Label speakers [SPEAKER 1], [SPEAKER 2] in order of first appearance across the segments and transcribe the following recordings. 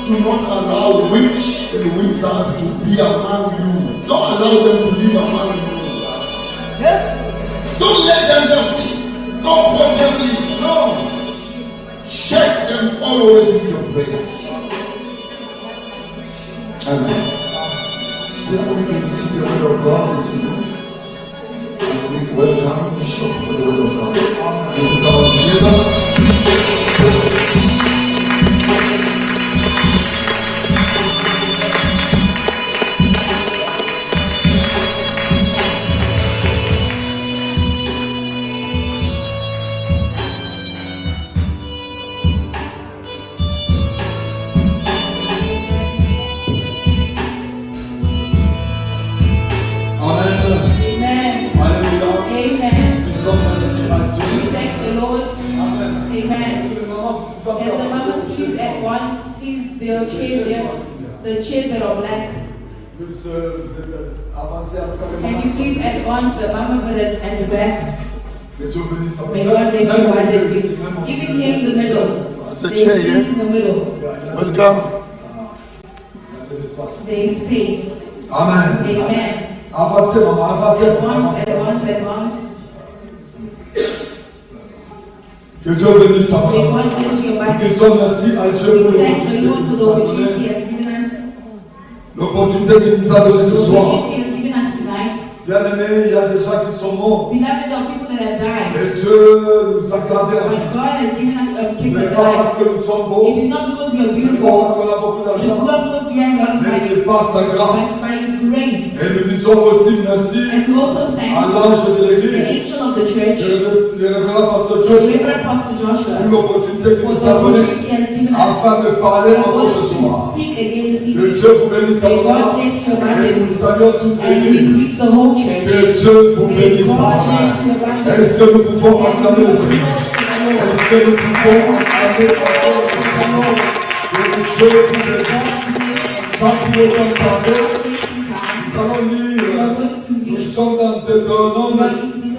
[SPEAKER 1] Do not allow witch and wizard to be among you. Don't allow them to live among you. Yes. Don't let them just sit comfortably. No. Shake them always with your prayer. Amen. We are going to receive the word of God this evening. And we welcome Bishop for the word of God. We come together.
[SPEAKER 2] The chairs that are black. Can you please advance the mamas at the back? May God bless you abundantly. Even here in the middle.
[SPEAKER 1] That's a chair, yeah?
[SPEAKER 2] In the middle.
[SPEAKER 1] Welcome.
[SPEAKER 2] There is space.
[SPEAKER 1] Amen.
[SPEAKER 2] Amen. Advance.
[SPEAKER 1] Que Dieu bénisse sa
[SPEAKER 2] May God bless you abundantly.
[SPEAKER 1] Nous sommes merci à Dieu pour
[SPEAKER 2] Thank the Lord for the opportunity He has given us.
[SPEAKER 1] l'opportunité qu'il nous a donnée ce soir.
[SPEAKER 2] He has given us tonight.
[SPEAKER 1] Bien aimé, il y a des gens qui sont morts.
[SPEAKER 2] Beloved, there are people that have died.
[SPEAKER 1] Et Dieu nous a gardés en vie.
[SPEAKER 2] But God has given us
[SPEAKER 1] Ce
[SPEAKER 2] kept
[SPEAKER 1] n'est
[SPEAKER 2] us
[SPEAKER 1] pas parce
[SPEAKER 2] alive.
[SPEAKER 1] que nous sommes beaux.
[SPEAKER 2] It is not because we are
[SPEAKER 1] Ce n'est pas
[SPEAKER 2] beautiful.
[SPEAKER 1] parce qu'on a beaucoup
[SPEAKER 2] It is
[SPEAKER 1] d'argent.
[SPEAKER 2] not because you have a lot of
[SPEAKER 1] Mais
[SPEAKER 2] money.
[SPEAKER 1] c'est par sa
[SPEAKER 2] But
[SPEAKER 1] grâce.
[SPEAKER 2] by His grace.
[SPEAKER 1] Et nous disons aussi merci
[SPEAKER 2] And we also
[SPEAKER 1] à
[SPEAKER 2] thank
[SPEAKER 1] l'ange de
[SPEAKER 2] the
[SPEAKER 1] l'église,
[SPEAKER 2] angel of the church,
[SPEAKER 1] le révérend pasteur
[SPEAKER 2] the
[SPEAKER 1] Joshua,
[SPEAKER 2] Reverend Pastor Joshua,
[SPEAKER 1] pour l'opportunité qu'il
[SPEAKER 2] for
[SPEAKER 1] nous
[SPEAKER 2] the
[SPEAKER 1] a donnée
[SPEAKER 2] opportunity He has given us.
[SPEAKER 1] afin de parler
[SPEAKER 2] And
[SPEAKER 1] encore ce
[SPEAKER 2] also
[SPEAKER 1] soir.
[SPEAKER 2] to speak again this
[SPEAKER 1] Que
[SPEAKER 2] evening.
[SPEAKER 1] Dieu vous bénisse
[SPEAKER 2] May God
[SPEAKER 1] abondamment.
[SPEAKER 2] bless you
[SPEAKER 1] Et nous
[SPEAKER 2] abundantly.
[SPEAKER 1] saluons toute
[SPEAKER 2] And we
[SPEAKER 1] l'église.
[SPEAKER 2] greet the whole church.
[SPEAKER 1] Que Dieu vous
[SPEAKER 2] May
[SPEAKER 1] bénisse
[SPEAKER 2] God
[SPEAKER 1] abondamment.
[SPEAKER 2] bless you abundantly.
[SPEAKER 1] Est-ce que nous pouvons
[SPEAKER 2] And
[SPEAKER 1] acclamer
[SPEAKER 2] we
[SPEAKER 1] le Seigneur? Est-ce que nous pouvons acclamer encore le Seigneur? Que Dieu vous bénisse. Sans pour autant tarder, nous allons lire. Nous sommes dans Deutéronome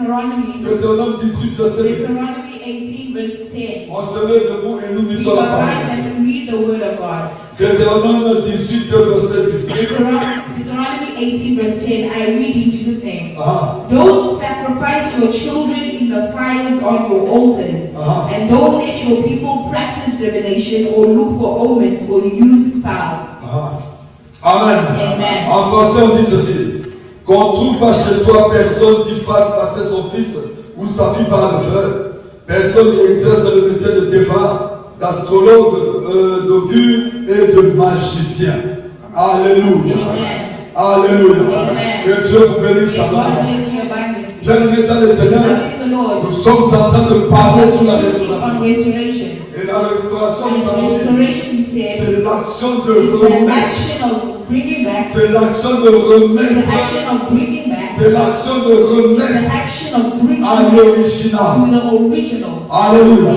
[SPEAKER 1] Deutéronome 18, verset 10.
[SPEAKER 2] Deuteronomy 18, verse 10.
[SPEAKER 1] On se met debout et nous
[SPEAKER 2] We
[SPEAKER 1] lisons la parole.
[SPEAKER 2] arise and we read the word of God.
[SPEAKER 1] Deutéronome 18, verset 10.
[SPEAKER 2] Deuteronomy 18, verse 10. I read in Jesus' name.
[SPEAKER 1] Ah.
[SPEAKER 2] Don't sacrifice your children in the fires on your altars. And don't let your people practice divination or look for omens or use spells.
[SPEAKER 1] Amen.
[SPEAKER 2] Amen.
[SPEAKER 1] En français, on dit ceci. Qu'on ne trouve pas chez toi personne qui fasse passer son fils ou sa fille par le feu. Personne qui exerce le métier de déva, d'astrologue, d'augure et de magicien. Alléluia.
[SPEAKER 2] Amen.
[SPEAKER 1] Alléluia.
[SPEAKER 2] Amen.
[SPEAKER 1] Que Dieu vous bénisse. Bien-aimés dans le Seigneur, nous sommes en train de parler sur la restauration. Et la restauration, nous avons dit, c'est l'action de remettre. C'est l'action de remettre. C'est l'action de remettre à l'original. Alléluia.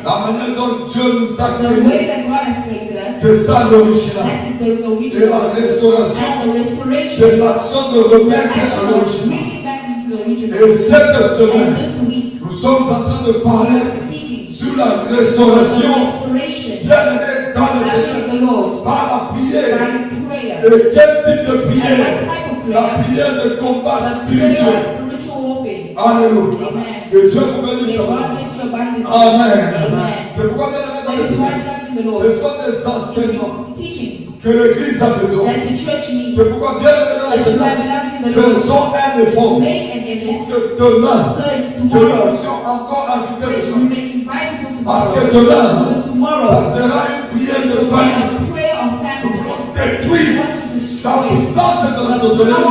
[SPEAKER 1] La manière dont Dieu nous a créés, c'est ça l'original. Et la restauration, c'est l'action de remettre à l'original. Et cette semaine, nous sommes en train de parler sur la restauration. Bien-aimé dans le Seigneur, par la prière. Et quel type de prière? La prière de combat spirituel. Alléluia. Que Dieu vous bénisse. Amen. C'est pourquoi, bien-aimé dans le Seigneur, ce sont des enseignements que l'Église a besoin. C'est pourquoi, bien-aimé dans le Seigneur, faisons un effort pour que demain, que nous puissions encore inviter les gens. Parce que demain, ça sera une prière de famille. Nous voulons détruire la puissance de la sorcellerie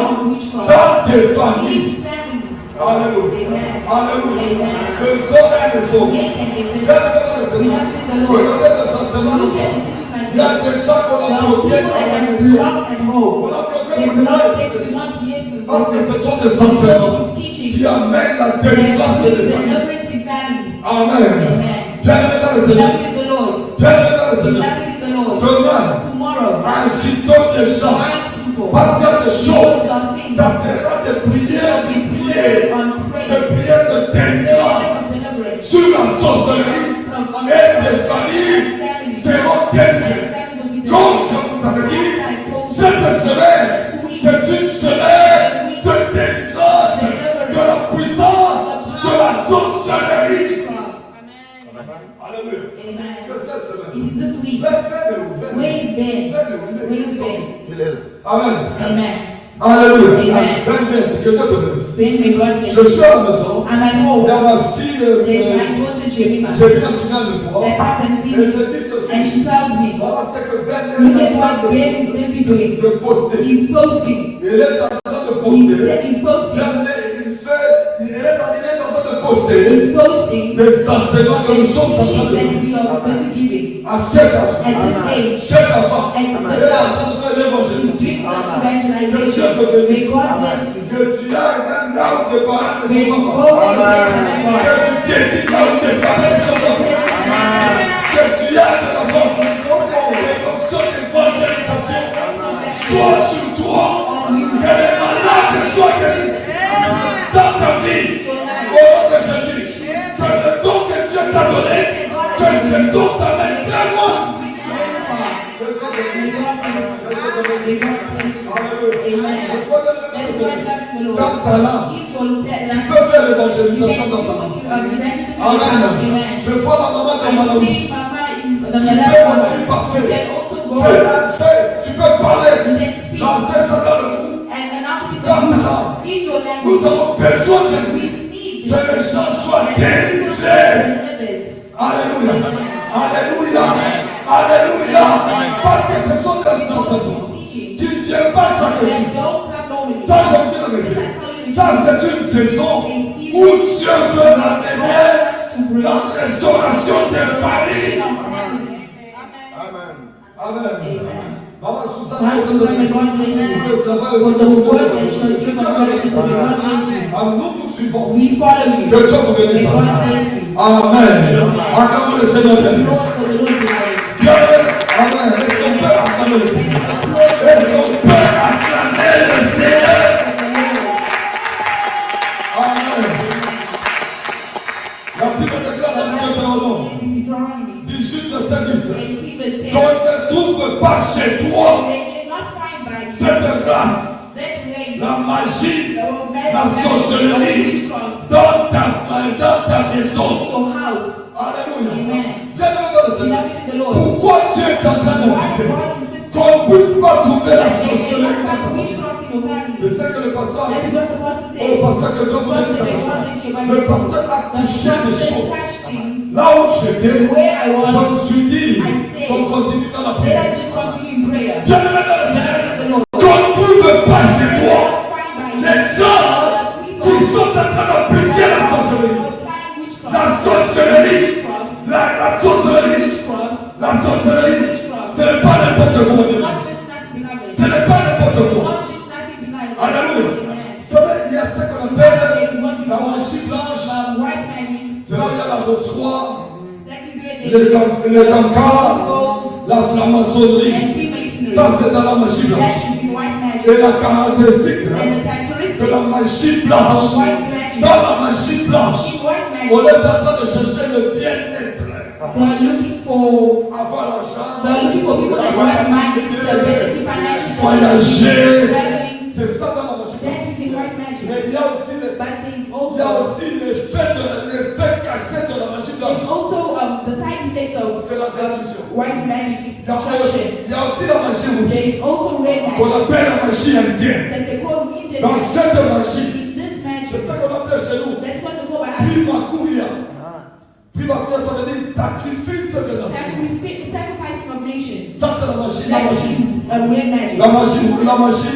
[SPEAKER 1] dans des familles. Alléluia. Alléluia. Faisons un effort. Regardez les enseignements. Il y a des gens qu'on a bloqués dans la maison. On a bloqué parce que ce sont des enseignements qui amènent la délivrance des familles. Amen. Bien-aimé dans le Seigneur. Bien-aimé dans le Seigneur. Demain, invitons des gens. Parce qu'il y a des choses. Ça sera des prières, des prières de délivrance sur la sorcellerie. Et des familles seront délivrées. Comme je vous avais dit, cette semaine, c'est une semaine de délivrance, de la puissance, de la sorcellerie. Alléluia. C'est cette semaine.
[SPEAKER 2] It is this week. Where is Ben? Where is Ben?
[SPEAKER 1] Amen.
[SPEAKER 2] Amen.
[SPEAKER 1] Alléluia.
[SPEAKER 2] Amen.
[SPEAKER 1] Ben, c'est que Dieu te bénisse.
[SPEAKER 2] Ben, may God bless
[SPEAKER 1] Je
[SPEAKER 2] you.
[SPEAKER 1] suis à la maison.
[SPEAKER 2] I'm at home.
[SPEAKER 1] Il y a ma fille,
[SPEAKER 2] There's my daughter Jemima.
[SPEAKER 1] Jemima qui vient me voir.
[SPEAKER 2] That comes and see
[SPEAKER 1] Elle
[SPEAKER 2] me.
[SPEAKER 1] me dit ceci.
[SPEAKER 2] And she tells me,
[SPEAKER 1] Voilà ce que Ben
[SPEAKER 2] look at what Ben is busy doing.
[SPEAKER 1] de poster.
[SPEAKER 2] He's posting.
[SPEAKER 1] Il est en train de poster.
[SPEAKER 2] He's posting.
[SPEAKER 1] Il est en train de poster
[SPEAKER 2] He's posting
[SPEAKER 1] des enseignements que nous
[SPEAKER 2] the
[SPEAKER 1] sommes en train
[SPEAKER 2] teaching
[SPEAKER 1] de
[SPEAKER 2] that we are busy giving.
[SPEAKER 1] à cet âge.
[SPEAKER 2] At this age.
[SPEAKER 1] Cet enfant.
[SPEAKER 2] At
[SPEAKER 1] Il
[SPEAKER 2] this
[SPEAKER 1] est en
[SPEAKER 2] time.
[SPEAKER 1] train de faire l'évangélisme.
[SPEAKER 2] He's doing
[SPEAKER 1] Que
[SPEAKER 2] evangelization.
[SPEAKER 1] Dieu te bénisse.
[SPEAKER 2] May God bless you.
[SPEAKER 1] Que tu ailles même là où tes parents ne
[SPEAKER 2] May you
[SPEAKER 1] sont
[SPEAKER 2] go
[SPEAKER 1] pas.
[SPEAKER 2] where your parents are
[SPEAKER 1] Que
[SPEAKER 2] not.
[SPEAKER 1] tu piétines là où tes parents ne sont pas. Que tu ailles de l'avant. Que fonction d'évangélisation soit sur toi. Que les malades soient guéris dans ta vie. Au nom de Jésus. Que le don que Dieu t'a donné, que ce don t'amène très loin. Dans ta langue, tu peux faire l'évangélisation dans ta langue. Amen. Je vois la maman de Malawi. Tu peux aussi passer. Tu peux parler. Lancer ça dans le cou. Dans ta langue. Nous avons besoin de lui. Que les gens soient délivrés. Alléluia. Alléluia. Alléluia. Parce que ce sont des enseignements qui ne viennent pas sans question. Ça, je vous dis la vérité. Ça, c'est une saison où Dieu veut amener la restauration des familles. Amen. Maman Susanne,
[SPEAKER 2] may God bless you. For the word that shall give us may God bless you.
[SPEAKER 1] nous vous suivons.
[SPEAKER 2] We follow you.
[SPEAKER 1] Que Dieu vous bénisse.
[SPEAKER 2] May God bless you.
[SPEAKER 1] Amen. Acclamons le Seigneur.
[SPEAKER 2] Lord, for the Lord glory.
[SPEAKER 1] Amen. Est-ce qu'on peut acclamer le Seigneur? Est-ce qu'on peut acclamer le Seigneur? Amen. magie, la sorcellerie dans ta maison. Alléluia. Pourquoi Dieu est en train d'insister qu'on ne puisse pas trouver la sorcellerie dans ta maison? C'est ça que le pasteur a dit. Oh, pasteur, que Dieu vous laisse. Le pasteur a touché des choses. Là où j'étais, je me suis dit, qu'on continue dans la prière. Bien aimé dans le Seigneur, quand tout veut pas chez toi, les gens qui sont en train d'appliquer la sorcellerie, ce n'est pas n'importe quoi. Ce n'est pas n'importe quoi. Alléluia. Vous savez, il y a ce qu'on appelle la magie blanche. C'est là où il y a la rose-croix, les cancars, la franc-maçonnerie. Ça, c'est dans la magie blanche. Et la caractéristique de la magie blanche. Dans la magie blanche, on est en train de chercher le bien-être. Avoir l'argent,
[SPEAKER 2] people that have money, stability, financial
[SPEAKER 1] voyager. C'est ça dans la magie blanche.
[SPEAKER 2] That is in white magic.
[SPEAKER 1] Mais il y a aussi l'effet caché de la magie blanche.
[SPEAKER 2] It's also the side effect of white magic is destruction.
[SPEAKER 1] Il y a aussi la magie rouge.
[SPEAKER 2] There is also red magic.
[SPEAKER 1] Qu'on appelle la magie indienne.
[SPEAKER 2] That they call Indian
[SPEAKER 1] Dans
[SPEAKER 2] magic.
[SPEAKER 1] cette magie,
[SPEAKER 2] In this magic.
[SPEAKER 1] c'est ça qu'on appelle chez nous.
[SPEAKER 2] That's what they call by
[SPEAKER 1] Primakuria. Primakuria, ça veut dire sacrifice de la
[SPEAKER 2] sacrificing of nations.
[SPEAKER 1] Ça, c'est la magie.
[SPEAKER 2] That is red magic.
[SPEAKER 1] La magie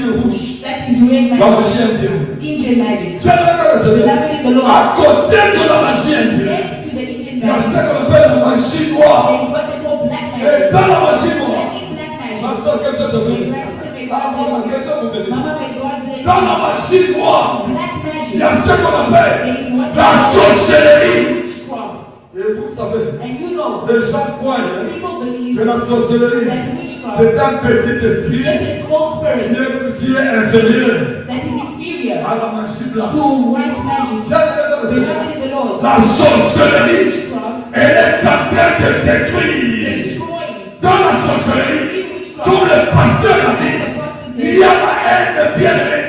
[SPEAKER 1] rouge.
[SPEAKER 2] That is red
[SPEAKER 1] La
[SPEAKER 2] magic.
[SPEAKER 1] magie indienne.
[SPEAKER 2] Indian magic.
[SPEAKER 1] Beloved
[SPEAKER 2] in the Lord.
[SPEAKER 1] À côté de la magie indienne,
[SPEAKER 2] Next to the Indian
[SPEAKER 1] il y a
[SPEAKER 2] magic.
[SPEAKER 1] ce qu'on appelle la magie noire.
[SPEAKER 2] There is what they call black
[SPEAKER 1] Et
[SPEAKER 2] magic.
[SPEAKER 1] dans la magie noire,
[SPEAKER 2] And in black magic.
[SPEAKER 1] Pasteur, que Dieu te bénisse. Ah, maman, que Dieu vous bénisse.
[SPEAKER 2] Mama, may God bless
[SPEAKER 1] Dans
[SPEAKER 2] you.
[SPEAKER 1] la magie noire,
[SPEAKER 2] Black magic.
[SPEAKER 1] il y a ce qu'on appelle
[SPEAKER 2] There is what
[SPEAKER 1] la sorcellerie.
[SPEAKER 2] witchcraft.
[SPEAKER 1] Et vous savez,
[SPEAKER 2] And you know,
[SPEAKER 1] les gens croient
[SPEAKER 2] people believe
[SPEAKER 1] que la sorcellerie,
[SPEAKER 2] that witchcraft
[SPEAKER 1] c'est un petit esprit
[SPEAKER 2] is a small spirit
[SPEAKER 1] qui est inférieur
[SPEAKER 2] that is inferior
[SPEAKER 1] à la magie blanche.
[SPEAKER 2] to white magic. Beloved in the Lord,
[SPEAKER 1] La sorcellerie,
[SPEAKER 2] witchcraft
[SPEAKER 1] elle est en train de détruire.
[SPEAKER 2] destroying.
[SPEAKER 1] Dans la sorcellerie,
[SPEAKER 2] In witchcraft,
[SPEAKER 1] comme le pasteur a dit,
[SPEAKER 2] the pastor
[SPEAKER 1] il
[SPEAKER 2] said,
[SPEAKER 1] y a la haine bien-aimée.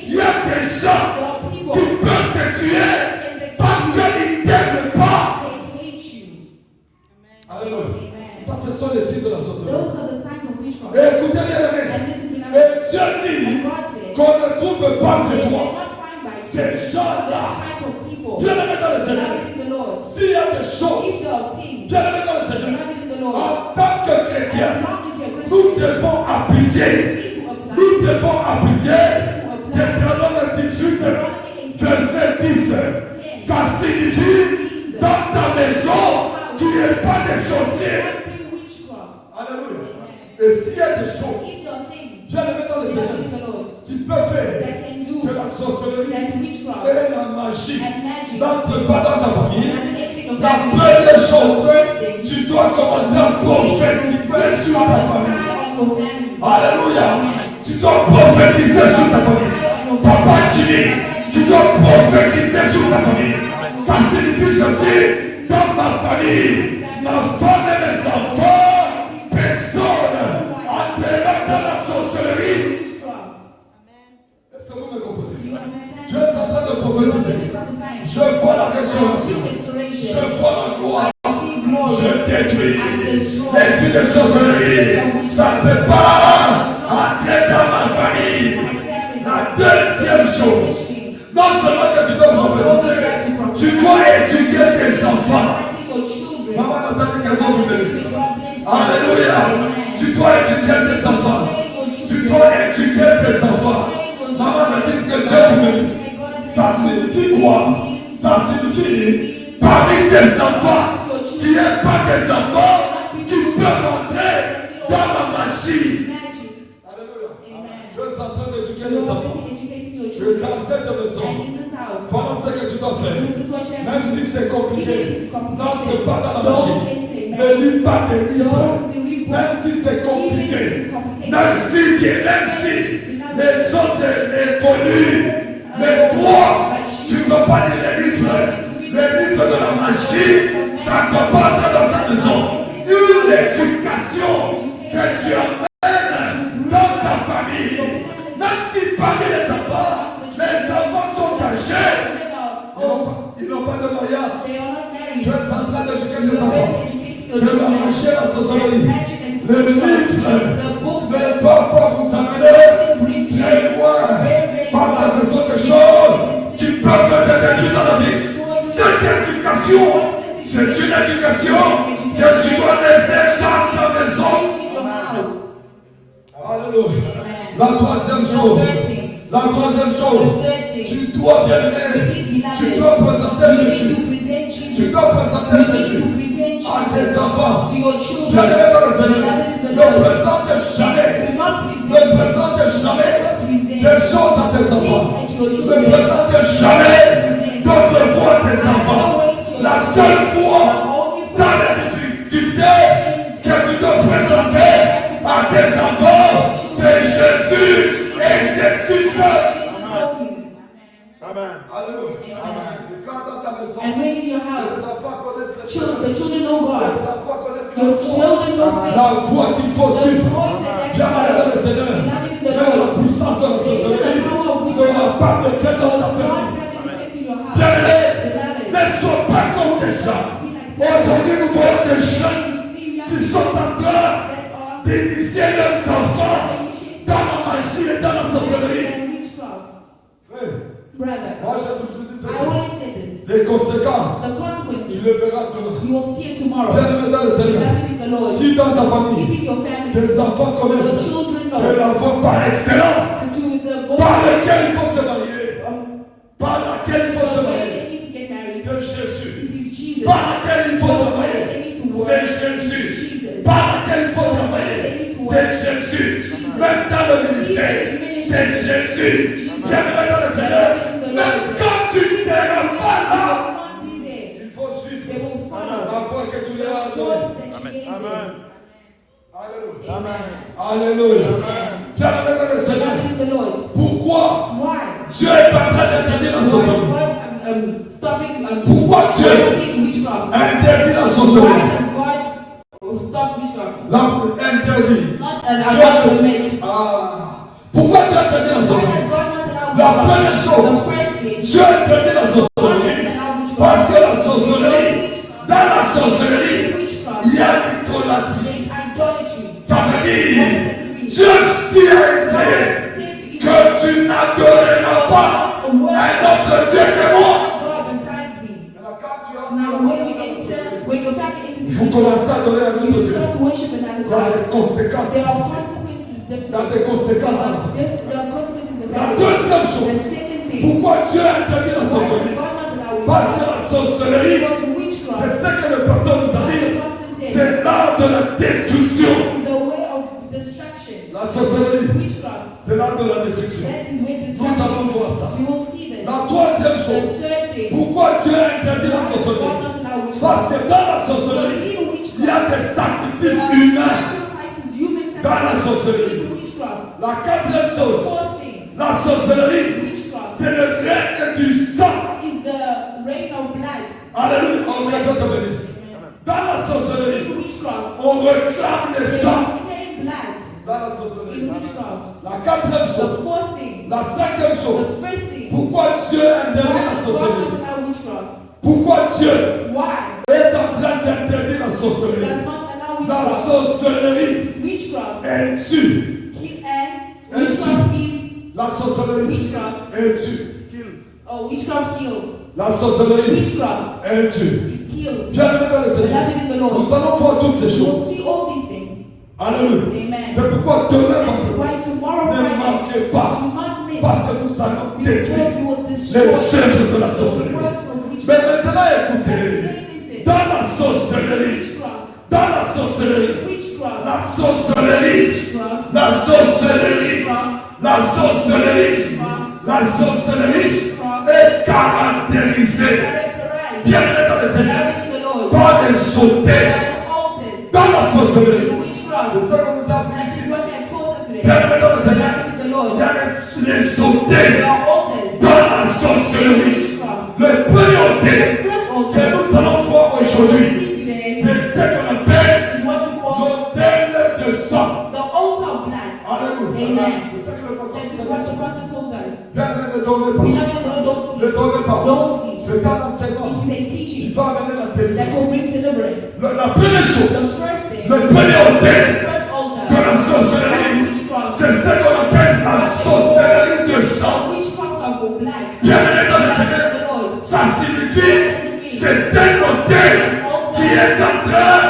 [SPEAKER 1] Il y a des gens
[SPEAKER 2] there are people
[SPEAKER 1] qui peuvent te tuer parce qu'ils ne t'aiment pas.
[SPEAKER 2] they hate you.
[SPEAKER 1] Alléluia.
[SPEAKER 2] Amen.
[SPEAKER 1] Ça, ce sont les signes de la sorcellerie.
[SPEAKER 2] Those are the signs of witchcraft.
[SPEAKER 1] Et écoutez bien, aimé.
[SPEAKER 2] And listen, beloved,
[SPEAKER 1] Et Dieu dit
[SPEAKER 2] and God said,
[SPEAKER 1] qu'on ne trouve pas
[SPEAKER 2] they
[SPEAKER 1] chez
[SPEAKER 2] did
[SPEAKER 1] toi
[SPEAKER 2] not find by
[SPEAKER 1] ces
[SPEAKER 2] this
[SPEAKER 1] gens-là.
[SPEAKER 2] type of people.
[SPEAKER 1] Bien aimé dans le Seigneur.
[SPEAKER 2] Beloved in the Lord,
[SPEAKER 1] S'il y a des choses,
[SPEAKER 2] if there are things,
[SPEAKER 1] bien aimé dans le Seigneur,
[SPEAKER 2] beloved in the Lord,
[SPEAKER 1] en tant que chrétien,
[SPEAKER 2] as long as you're a Christian,
[SPEAKER 1] nous devons appliquer.
[SPEAKER 2] you need to apply.
[SPEAKER 1] Nous devons appliquer Deutéronome 18, verset 10. Ça signifie dans ta maison, tu n'es pas des sorciers.
[SPEAKER 2] Not be witchcraft.
[SPEAKER 1] Alléluia. Et s'il y a des choses,
[SPEAKER 2] If there are things,
[SPEAKER 1] bien aimé dans le
[SPEAKER 2] beloved
[SPEAKER 1] Seigneur,
[SPEAKER 2] in the Lord,
[SPEAKER 1] qui peuvent faire
[SPEAKER 2] that can do
[SPEAKER 1] que la sorcellerie
[SPEAKER 2] that witchcraft
[SPEAKER 1] et la magie
[SPEAKER 2] and magic
[SPEAKER 1] n'entrent pas dans ta famille,
[SPEAKER 2] doesn't enter your
[SPEAKER 1] la
[SPEAKER 2] family,
[SPEAKER 1] première
[SPEAKER 2] the
[SPEAKER 1] chose,
[SPEAKER 2] first thing,
[SPEAKER 1] tu dois commencer à prophétiser sur ta famille. Alléluia. Tu dois prophétiser sur ta famille. Papa Jimmy, tu dois prophétiser sur ta famille. Ça signifie ceci, dans ma famille, ma femme et mes enfants, personne entrera dans la sorcellerie. Est-ce que vous me comprenez? Tu es en train de prophétiser. Je vois la restauration. Je vois la gloire. Je détruis l'esprit de sorcellerie. Ça ne peut pas entrer dans ma famille. La deuxième chose, non seulement que tu dois prophétiser, tu dois éduquer tes enfants. Maman Nathalie, que Dieu vous bénisse. Alléluia. Tu dois éduquer tes enfants. Tu dois éduquer tes enfants. Maman Nathalie, que Dieu vous bénisse. Ça signifie quoi? Ça signifie parmi tes enfants, qui n'est pas des enfants qui peuvent entrer dans la magie. Alléluia. Je suis en train d'éduquer les enfants. Dans cette maison, voilà ce que tu dois faire. Même si c'est compliqué, n'entre pas dans la magie. Ne lis pas des livres. Même si c'est compliqué. Même si les autres évoluent. Mais toi, tu ne dois pas lire les livres. Les livres de la magie, ça ne doit pas entrer dans sa maison. Une éducation que tu amènes dans ta famille. Même si parmi les enfants, les
[SPEAKER 2] they are not married.
[SPEAKER 1] Tu es en train d'éduquer tes
[SPEAKER 2] You are
[SPEAKER 1] enfants.
[SPEAKER 2] educating your
[SPEAKER 1] De la
[SPEAKER 2] children.
[SPEAKER 1] magie et la sorcellerie.
[SPEAKER 2] There's magic and
[SPEAKER 1] Les
[SPEAKER 2] spirituality.
[SPEAKER 1] livres
[SPEAKER 2] The books
[SPEAKER 1] ne peuvent pas vous amener très loin. Parce que ce sont des choses qui peuvent te détruire dans la vie. Cette éducation, c'est une éducation que tu dois laisser dans ta maison. Alléluia. La troisième chose. Tu dois bien aimer. Tu dois présenter Jésus. Tu dois présenter Jésus à tes enfants. Bien aimé dans le Seigneur. Ne présente jamais des choses à tes enfants. Ne présente jamais d'autres voix à tes enfants. La seule foi dans les difficultés que tu dois présenter à tes enfants, c'est Jésus et Jésus seul. Amen. Alléluia. Amen.
[SPEAKER 2] And when in your house, the children know God.
[SPEAKER 1] Your
[SPEAKER 2] children know faith.
[SPEAKER 1] La voie qu'il faut suivre. Bien
[SPEAKER 2] Beloved
[SPEAKER 1] dans le Seigneur. Même la puissance de la sorcellerie n'aura pas de fait dans ta famille. Bien aimé, ne sois pas comme des gens. Aujourd'hui, nous voyons des gens qui sont en train d'initier leurs enfants dans la magie et dans la sorcellerie.
[SPEAKER 2] Brother,
[SPEAKER 1] Moi, j'ai toujours dit
[SPEAKER 2] I
[SPEAKER 1] ça.
[SPEAKER 2] always say this.
[SPEAKER 1] Les conséquences,
[SPEAKER 2] The
[SPEAKER 1] tu
[SPEAKER 2] consequences,
[SPEAKER 1] le verras demain.
[SPEAKER 2] you will see it tomorrow.
[SPEAKER 1] Bien aimé dans le Seigneur.
[SPEAKER 2] Beloved in the Lord,
[SPEAKER 1] Si dans ta famille,
[SPEAKER 2] if in your family,
[SPEAKER 1] tes enfants
[SPEAKER 2] your
[SPEAKER 1] connaissent
[SPEAKER 2] children
[SPEAKER 1] que
[SPEAKER 2] know
[SPEAKER 1] la voie par excellence,
[SPEAKER 2] to the
[SPEAKER 1] par
[SPEAKER 2] voice,
[SPEAKER 1] laquelle il faut se marier, par laquelle il faut se
[SPEAKER 2] the way
[SPEAKER 1] marier,
[SPEAKER 2] they need to get married,
[SPEAKER 1] c'est Jésus.
[SPEAKER 2] it is Jesus.
[SPEAKER 1] Par laquelle il faut
[SPEAKER 2] The way
[SPEAKER 1] travailler,
[SPEAKER 2] they need to work,
[SPEAKER 1] c'est
[SPEAKER 2] it is
[SPEAKER 1] Jésus.
[SPEAKER 2] Jesus.
[SPEAKER 1] Par laquelle il faut travailler, c'est Jésus. Même dans le ministère, c'est Jésus. Bien aimé dans le Seigneur, même quand tu ne seras pas là, il faut suivre la voie que tu leur as donnée.
[SPEAKER 2] Amen.
[SPEAKER 1] Alléluia. Alléluia. Bien aimé dans le Seigneur, pourquoi Dieu est en train d'interdire la sorcellerie? Pourquoi Dieu interdit la sorcellerie? Interdit. Pourquoi Dieu interdit la sorcellerie? La première chose, Dieu interdit la sorcellerie. Parce que la sorcellerie, dans la sorcellerie, il y a l'idolâtrie. Ça veut dire, Dieu dit à Israël que tu n'adoreras pas un autre Dieu que moi. Il faut commencer à adorer un autre Dieu. Il y a des conséquences. Il y a des conséquences. La deuxième chose, pourquoi Dieu a interdit la sorcellerie? Parce que la sorcellerie, c'est ce que le pasteur nous a dit, c'est l'art de la destruction. La sorcellerie, c'est l'art de la destruction. Nous allons voir ça. La troisième chose, pourquoi Dieu a interdit la sorcellerie? Parce que dans la sorcellerie, il y a des sacrifices humains dans la sorcellerie. La quatrième chose, la sorcellerie, c'est le règne du sang. Alléluia. Oh, que Dieu te bénisse. Dans la sorcellerie, on réclame le sang. Dans la sorcellerie. La quatrième chose, la cinquième chose, pourquoi Dieu interdit la sorcellerie? Pourquoi Dieu est en train d'interdire la sorcellerie? La sorcellerie, elle tue. La sorcellerie, elle tue.
[SPEAKER 2] Witchcraft kills.
[SPEAKER 1] La sorcellerie,
[SPEAKER 2] Witchcraft,
[SPEAKER 1] elle tue.
[SPEAKER 2] it kills.
[SPEAKER 1] Bien aimé dans le Seigneur,
[SPEAKER 2] Beloved in the Lord,
[SPEAKER 1] nous allons voir toutes ces
[SPEAKER 2] you
[SPEAKER 1] choses.
[SPEAKER 2] will see all these things.
[SPEAKER 1] Alléluia.
[SPEAKER 2] Amen.
[SPEAKER 1] C'est pourquoi demain,
[SPEAKER 2] That is why tomorrow
[SPEAKER 1] ne
[SPEAKER 2] Friday,
[SPEAKER 1] manquez pas,
[SPEAKER 2] do not miss,
[SPEAKER 1] parce que nous allons détruire
[SPEAKER 2] because you will destroy
[SPEAKER 1] les œuvres de la
[SPEAKER 2] the
[SPEAKER 1] sorcellerie.
[SPEAKER 2] works of
[SPEAKER 1] Mais
[SPEAKER 2] witchcraft.
[SPEAKER 1] maintenant,
[SPEAKER 2] But
[SPEAKER 1] écoutez,
[SPEAKER 2] today listen,
[SPEAKER 1] dans la sorcellerie,
[SPEAKER 2] witchcraft,
[SPEAKER 1] dans la sorcellerie,
[SPEAKER 2] witchcraft,
[SPEAKER 1] la sorcellerie,
[SPEAKER 2] witchcraft,
[SPEAKER 1] la sorcellerie,
[SPEAKER 2] witchcraft,
[SPEAKER 1] la sorcellerie, la sorcellerie est caractérisée,
[SPEAKER 2] characterized,
[SPEAKER 1] bien aimé dans le Seigneur,
[SPEAKER 2] beloved in the Lord,
[SPEAKER 1] par les sautés
[SPEAKER 2] by the altars,
[SPEAKER 1] dans la sorcellerie.
[SPEAKER 2] the witchcraft.
[SPEAKER 1] C'est ça que nous avons
[SPEAKER 2] That
[SPEAKER 1] ici.
[SPEAKER 2] is what they have taught us today.
[SPEAKER 1] Bien aimé dans le Seigneur,
[SPEAKER 2] Beloved in the Lord,
[SPEAKER 1] il y a les sautés
[SPEAKER 2] there are altars,
[SPEAKER 1] dans la sorcellerie.
[SPEAKER 2] witchcraft.
[SPEAKER 1] Le premier autel
[SPEAKER 2] The first
[SPEAKER 1] que
[SPEAKER 2] altar
[SPEAKER 1] nous allons voir
[SPEAKER 2] that we
[SPEAKER 1] aujourd'hui,
[SPEAKER 2] see today
[SPEAKER 1] c'est ce qu'on appelle
[SPEAKER 2] is what we call
[SPEAKER 1] l'autel de sang.
[SPEAKER 2] the altar of blood.
[SPEAKER 1] Alléluia.
[SPEAKER 2] Amen.
[SPEAKER 1] C'est ça que le pasteur
[SPEAKER 2] That is
[SPEAKER 1] nous
[SPEAKER 2] what
[SPEAKER 1] a
[SPEAKER 2] the
[SPEAKER 1] dit.
[SPEAKER 2] prophet told us.
[SPEAKER 1] Bien aimé, ne dormez
[SPEAKER 2] Beloved
[SPEAKER 1] pas.
[SPEAKER 2] in the Lord, don't
[SPEAKER 1] Ne
[SPEAKER 2] sleep.
[SPEAKER 1] dormez pas.
[SPEAKER 2] Don't sleep.
[SPEAKER 1] C'est C'est un enseignement
[SPEAKER 2] It is a
[SPEAKER 1] qui
[SPEAKER 2] teaching
[SPEAKER 1] va amener la
[SPEAKER 2] that will
[SPEAKER 1] délivrance.
[SPEAKER 2] bring deliverance.
[SPEAKER 1] La première chose,
[SPEAKER 2] The first thing,
[SPEAKER 1] le premier
[SPEAKER 2] the
[SPEAKER 1] autel
[SPEAKER 2] first altar
[SPEAKER 1] de la sorcellerie,
[SPEAKER 2] of witchcraft,
[SPEAKER 1] c'est ce qu'on appelle la sorcellerie de sang.
[SPEAKER 2] witchcraft of blood.
[SPEAKER 1] Bien aimé dans le Seigneur,
[SPEAKER 2] The Lord.
[SPEAKER 1] ça signifie c'est un autel qui est en train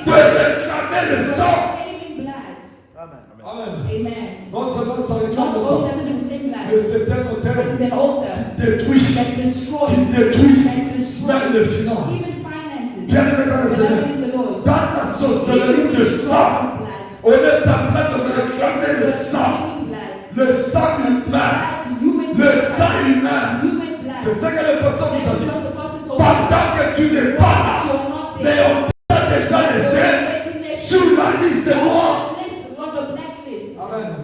[SPEAKER 1] de réclamer le sang.
[SPEAKER 2] Claiming blood.
[SPEAKER 1] Amen.
[SPEAKER 2] Amen.
[SPEAKER 1] Non seulement ça réclame
[SPEAKER 2] Not
[SPEAKER 1] le
[SPEAKER 2] only
[SPEAKER 1] sang,
[SPEAKER 2] does it reclaim
[SPEAKER 1] mais
[SPEAKER 2] blood,
[SPEAKER 1] c'est un autel
[SPEAKER 2] it is an altar
[SPEAKER 1] qui détruit,
[SPEAKER 2] that destroys,
[SPEAKER 1] qui détruit
[SPEAKER 2] that destroys
[SPEAKER 1] même les finances.
[SPEAKER 2] even finances.
[SPEAKER 1] Bien aimé dans le Seigneur,
[SPEAKER 2] Beloved in the Lord.
[SPEAKER 1] dans la sorcellerie de sang, on est en train de réclamer le sang, le sang humain, le sang humain. C'est ce que le pasteur nous a dit. Pendant que tu n'es pas là, mais on t'a déjà laissé sur la liste des morts.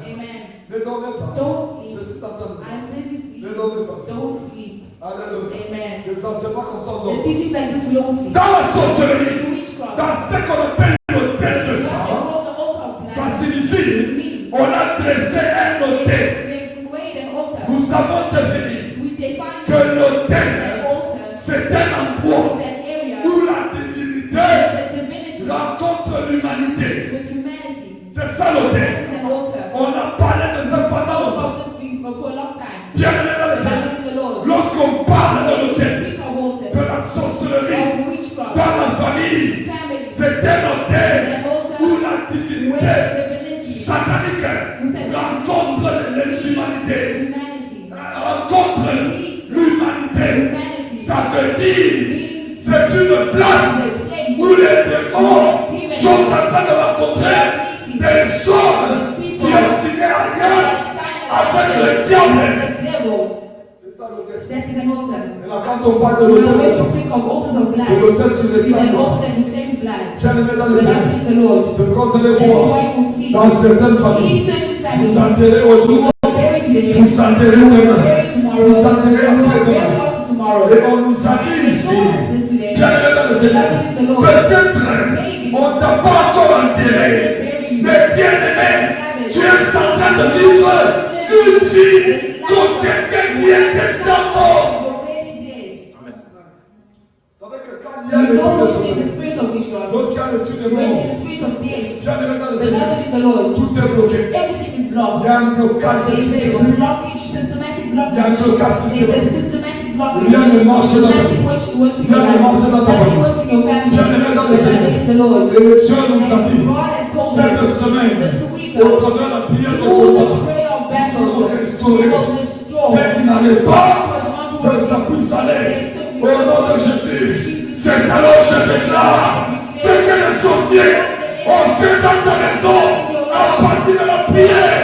[SPEAKER 1] Amen. Ne dormez pas.
[SPEAKER 2] Don't sleep.
[SPEAKER 1] Je suis en train de dire.
[SPEAKER 2] I'm busy sleeping.
[SPEAKER 1] Ne dormez pas.
[SPEAKER 2] Don't sleep.
[SPEAKER 1] Alléluia.
[SPEAKER 2] Amen.
[SPEAKER 1] Les enseignements comme ça, on
[SPEAKER 2] The
[SPEAKER 1] dort.
[SPEAKER 2] teachings like this, we don't sleep.
[SPEAKER 1] Dans la sorcellerie,
[SPEAKER 2] In witchcraft,
[SPEAKER 1] dans ce qu'on appelle l'autel de
[SPEAKER 2] they
[SPEAKER 1] sang,
[SPEAKER 2] call the altar of
[SPEAKER 1] ça
[SPEAKER 2] blood.
[SPEAKER 1] signifie on a dressé un autel.
[SPEAKER 2] They made an altar.
[SPEAKER 1] Nous avons défini
[SPEAKER 2] We define
[SPEAKER 1] que l'autel,
[SPEAKER 2] an altar
[SPEAKER 1] c'est un endroit
[SPEAKER 2] is an area
[SPEAKER 1] où la divinité
[SPEAKER 2] where the divinity
[SPEAKER 1] rencontre l'humanité.
[SPEAKER 2] with humanity.
[SPEAKER 1] C'est ça l'autel.
[SPEAKER 2] That is an altar.
[SPEAKER 1] On a parlé de ça pendant
[SPEAKER 2] Spoke
[SPEAKER 1] longtemps.
[SPEAKER 2] of this thing for a long time.
[SPEAKER 1] Bien aimé dans le Seigneur.
[SPEAKER 2] Beloved in the Lord.
[SPEAKER 1] Lorsqu'on parle de
[SPEAKER 2] When we
[SPEAKER 1] l'autel,
[SPEAKER 2] speak of altar,
[SPEAKER 1] de la sorcellerie,
[SPEAKER 2] of witchcraft,
[SPEAKER 1] dans la famille,
[SPEAKER 2] family,
[SPEAKER 1] c'est un autel
[SPEAKER 2] an altar
[SPEAKER 1] où la
[SPEAKER 2] where
[SPEAKER 1] divinité
[SPEAKER 2] the divinity,
[SPEAKER 1] satanique rencontre les humanités.
[SPEAKER 2] humanity,
[SPEAKER 1] Rencontre l'humanité.
[SPEAKER 2] humanity,
[SPEAKER 1] Ça veut dire
[SPEAKER 2] means
[SPEAKER 1] c'est une place où les démons sont en train de rencontrer des hommes qui ont signé alliance avec le diable.
[SPEAKER 2] the devil.
[SPEAKER 1] C'est ça l'autel.
[SPEAKER 2] That is an altar.
[SPEAKER 1] Et là, quand on parle de
[SPEAKER 2] When
[SPEAKER 1] l'autel
[SPEAKER 2] we
[SPEAKER 1] de sang,
[SPEAKER 2] speak of altars of blood,
[SPEAKER 1] c'est l'autel qui
[SPEAKER 2] it is
[SPEAKER 1] réclame
[SPEAKER 2] an
[SPEAKER 1] le sang.
[SPEAKER 2] altar that reclaims blood.
[SPEAKER 1] Bien aimé dans le
[SPEAKER 2] Beloved
[SPEAKER 1] Seigneur.
[SPEAKER 2] in the Lord.
[SPEAKER 1] C'est pourquoi vous allez
[SPEAKER 2] That is
[SPEAKER 1] voir
[SPEAKER 2] why you will see
[SPEAKER 1] dans certaines
[SPEAKER 2] in
[SPEAKER 1] familles,
[SPEAKER 2] certain
[SPEAKER 1] vous
[SPEAKER 2] families,
[SPEAKER 1] s'enterrez
[SPEAKER 2] you
[SPEAKER 1] aujourd'hui,
[SPEAKER 2] will bury today,
[SPEAKER 1] vous s'enterrez
[SPEAKER 2] you will
[SPEAKER 1] demain,
[SPEAKER 2] bury tomorrow,
[SPEAKER 1] vous s'enterrez
[SPEAKER 2] you will
[SPEAKER 1] après
[SPEAKER 2] bury
[SPEAKER 1] demain.
[SPEAKER 2] after tomorrow.
[SPEAKER 1] Et on nous a dit
[SPEAKER 2] The
[SPEAKER 1] ici,
[SPEAKER 2] Lord has this today.
[SPEAKER 1] bien aimé dans le Seigneur,
[SPEAKER 2] Beloved in the Lord.
[SPEAKER 1] peut-être on ne t'a pas encore enterré, mais bien aimé, tu es en train de vivre une vie comme quelqu'un qui est déjà mort. Vous savez que quand il y a
[SPEAKER 2] You know
[SPEAKER 1] l'esprit de
[SPEAKER 2] what is the
[SPEAKER 1] sorcellerie,
[SPEAKER 2] spirit of witchcraft?
[SPEAKER 1] lorsqu'il y a l'esprit de
[SPEAKER 2] When
[SPEAKER 1] mort,
[SPEAKER 2] the spirit of death,
[SPEAKER 1] bien aimé dans le Seigneur,
[SPEAKER 2] beloved in the Lord,
[SPEAKER 1] tout est bloqué.
[SPEAKER 2] everything is
[SPEAKER 1] Il
[SPEAKER 2] blocked.
[SPEAKER 1] y a un blocage
[SPEAKER 2] There is a
[SPEAKER 1] systématique.
[SPEAKER 2] blockage, systematic
[SPEAKER 1] Il y a un
[SPEAKER 2] blockage.
[SPEAKER 1] blocage
[SPEAKER 2] There's a
[SPEAKER 1] systématique.
[SPEAKER 2] systematic blockage.
[SPEAKER 1] Rien ne marche dans ta vie.
[SPEAKER 2] Nothing works in
[SPEAKER 1] Rien
[SPEAKER 2] your
[SPEAKER 1] ne
[SPEAKER 2] life.
[SPEAKER 1] marche dans ta
[SPEAKER 2] Nothing
[SPEAKER 1] famille.
[SPEAKER 2] works in your family.
[SPEAKER 1] Bien aimé dans le Seigneur.
[SPEAKER 2] Beloved in the Lord.
[SPEAKER 1] Et Dieu nous a dit,
[SPEAKER 2] God has told
[SPEAKER 1] cette
[SPEAKER 2] us
[SPEAKER 1] semaine,
[SPEAKER 2] this week,
[SPEAKER 1] au travers de la prière de
[SPEAKER 2] through
[SPEAKER 1] combat,
[SPEAKER 2] the prayer of battle,
[SPEAKER 1] nous restaurer
[SPEAKER 2] He will restore
[SPEAKER 1] ce qui n'allait pas,
[SPEAKER 2] what was
[SPEAKER 1] que ça
[SPEAKER 2] not
[SPEAKER 1] puisse aller.
[SPEAKER 2] working.
[SPEAKER 1] Au nom de Jésus, c'est alors je déclare ce que les sorciers ont fait dans ta maison à partir de la prière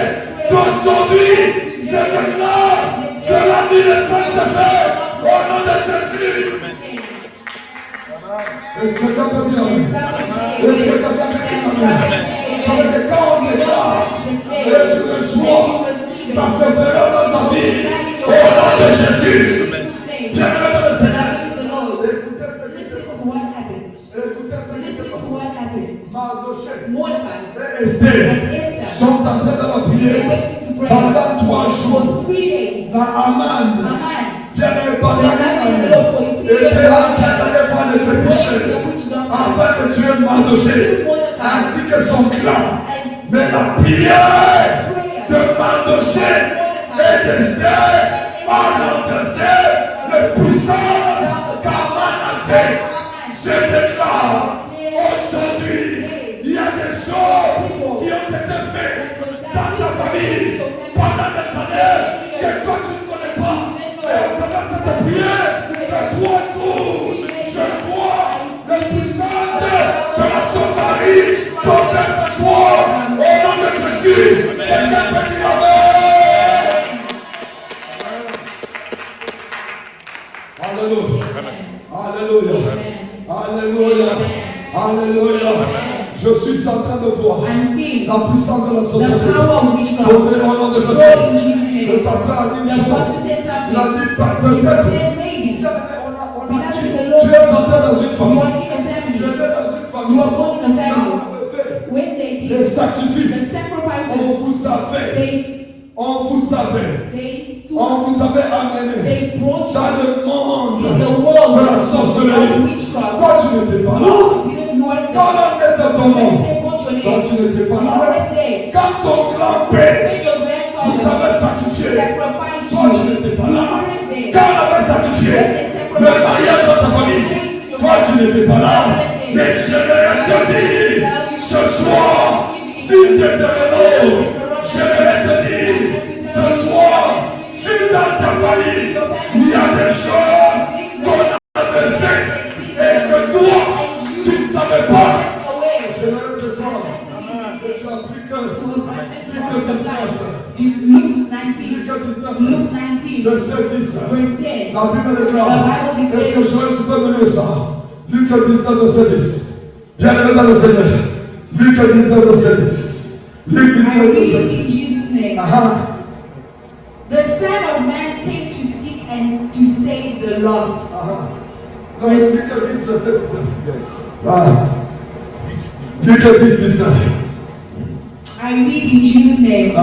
[SPEAKER 1] d'aujourd'hui. Je déclare, cela dit le Saint-Esprit, au nom de Jésus. Est-ce que quelqu'un peut dire amen? Est-ce que quelqu'un peut dire amen? Ça veut dire quand on déclare et tu reçois, ça se fera dans ta vie. Au nom de Jésus. Bien aimé dans le Seigneur.
[SPEAKER 2] Mordecai
[SPEAKER 1] Et Esther sont entrés dans la prière pendant 3 jours.
[SPEAKER 2] for 3 days.
[SPEAKER 1] Dans Aman,
[SPEAKER 2] Haman,
[SPEAKER 1] bien aimé pendant une année,
[SPEAKER 2] Beloved
[SPEAKER 1] était en train d'aller voir les fétiches afin de tuer Mardoché ainsi que son clan. Mais la prière de Mardoché et d'Esther a renversé le puissant qu'Aman avait. Je déclare aujourd'hui, il y a des choses qui ont été faites dans ta famille pendant des années que toi tu ne connais pas. Et on commence à te prier de 3 jours. Je vois la puissance de la sorcellerie tomber ce soir au nom de Jésus. Quelqu'un peut dire amen. Alléluia. Alléluia. Alléluia. Alléluia. Je suis en train de voir
[SPEAKER 2] I'm seeing
[SPEAKER 1] la puissance de la
[SPEAKER 2] the
[SPEAKER 1] société.
[SPEAKER 2] power of witchcraft.
[SPEAKER 1] Tomber au nom de
[SPEAKER 2] Go in
[SPEAKER 1] Jésus.
[SPEAKER 2] Jesus'
[SPEAKER 1] Le
[SPEAKER 2] name.
[SPEAKER 1] pasteur a dit une
[SPEAKER 2] The
[SPEAKER 1] chose.
[SPEAKER 2] pastor said
[SPEAKER 1] Il a
[SPEAKER 2] something.
[SPEAKER 1] dit pas
[SPEAKER 2] He
[SPEAKER 1] peut-être.
[SPEAKER 2] said maybe.
[SPEAKER 1] Tu es entré dans une
[SPEAKER 2] You
[SPEAKER 1] famille.
[SPEAKER 2] are in a
[SPEAKER 1] Tu es
[SPEAKER 2] family.
[SPEAKER 1] né dans une
[SPEAKER 2] You
[SPEAKER 1] famille.
[SPEAKER 2] are born in a family.
[SPEAKER 1] Quand on me fait
[SPEAKER 2] When they
[SPEAKER 1] les
[SPEAKER 2] did the
[SPEAKER 1] sacrifices,
[SPEAKER 2] sacrifices,
[SPEAKER 1] on vous avait, on vous avait,
[SPEAKER 2] they
[SPEAKER 1] on vous avait amené
[SPEAKER 2] brought
[SPEAKER 1] dans
[SPEAKER 2] you
[SPEAKER 1] le monde
[SPEAKER 2] in the world
[SPEAKER 1] n'étais pas là, mais j'aimerais te dire ce soir, si tu étais là, j'aimerais te dire ce soir, si dans ta famille il y a des choses qu'on avait faites et que toi tu ne savais pas. J'aimerais ce soir que tu appliques Luke 19, verset 10. La Bible déclare. Est-ce que Joël, tu peux me lire ça? Luc 19, verset 10. Bien-aimé dans le Seigneur. Luc 19, verset 10. Luc 19, verset 10.
[SPEAKER 2] Jesus' name. The Son of Man came to seek and to save the lost.
[SPEAKER 1] Non, Luc 10, verset 19. Yes. Luc 10, 19.
[SPEAKER 2] I read in Jesus' name.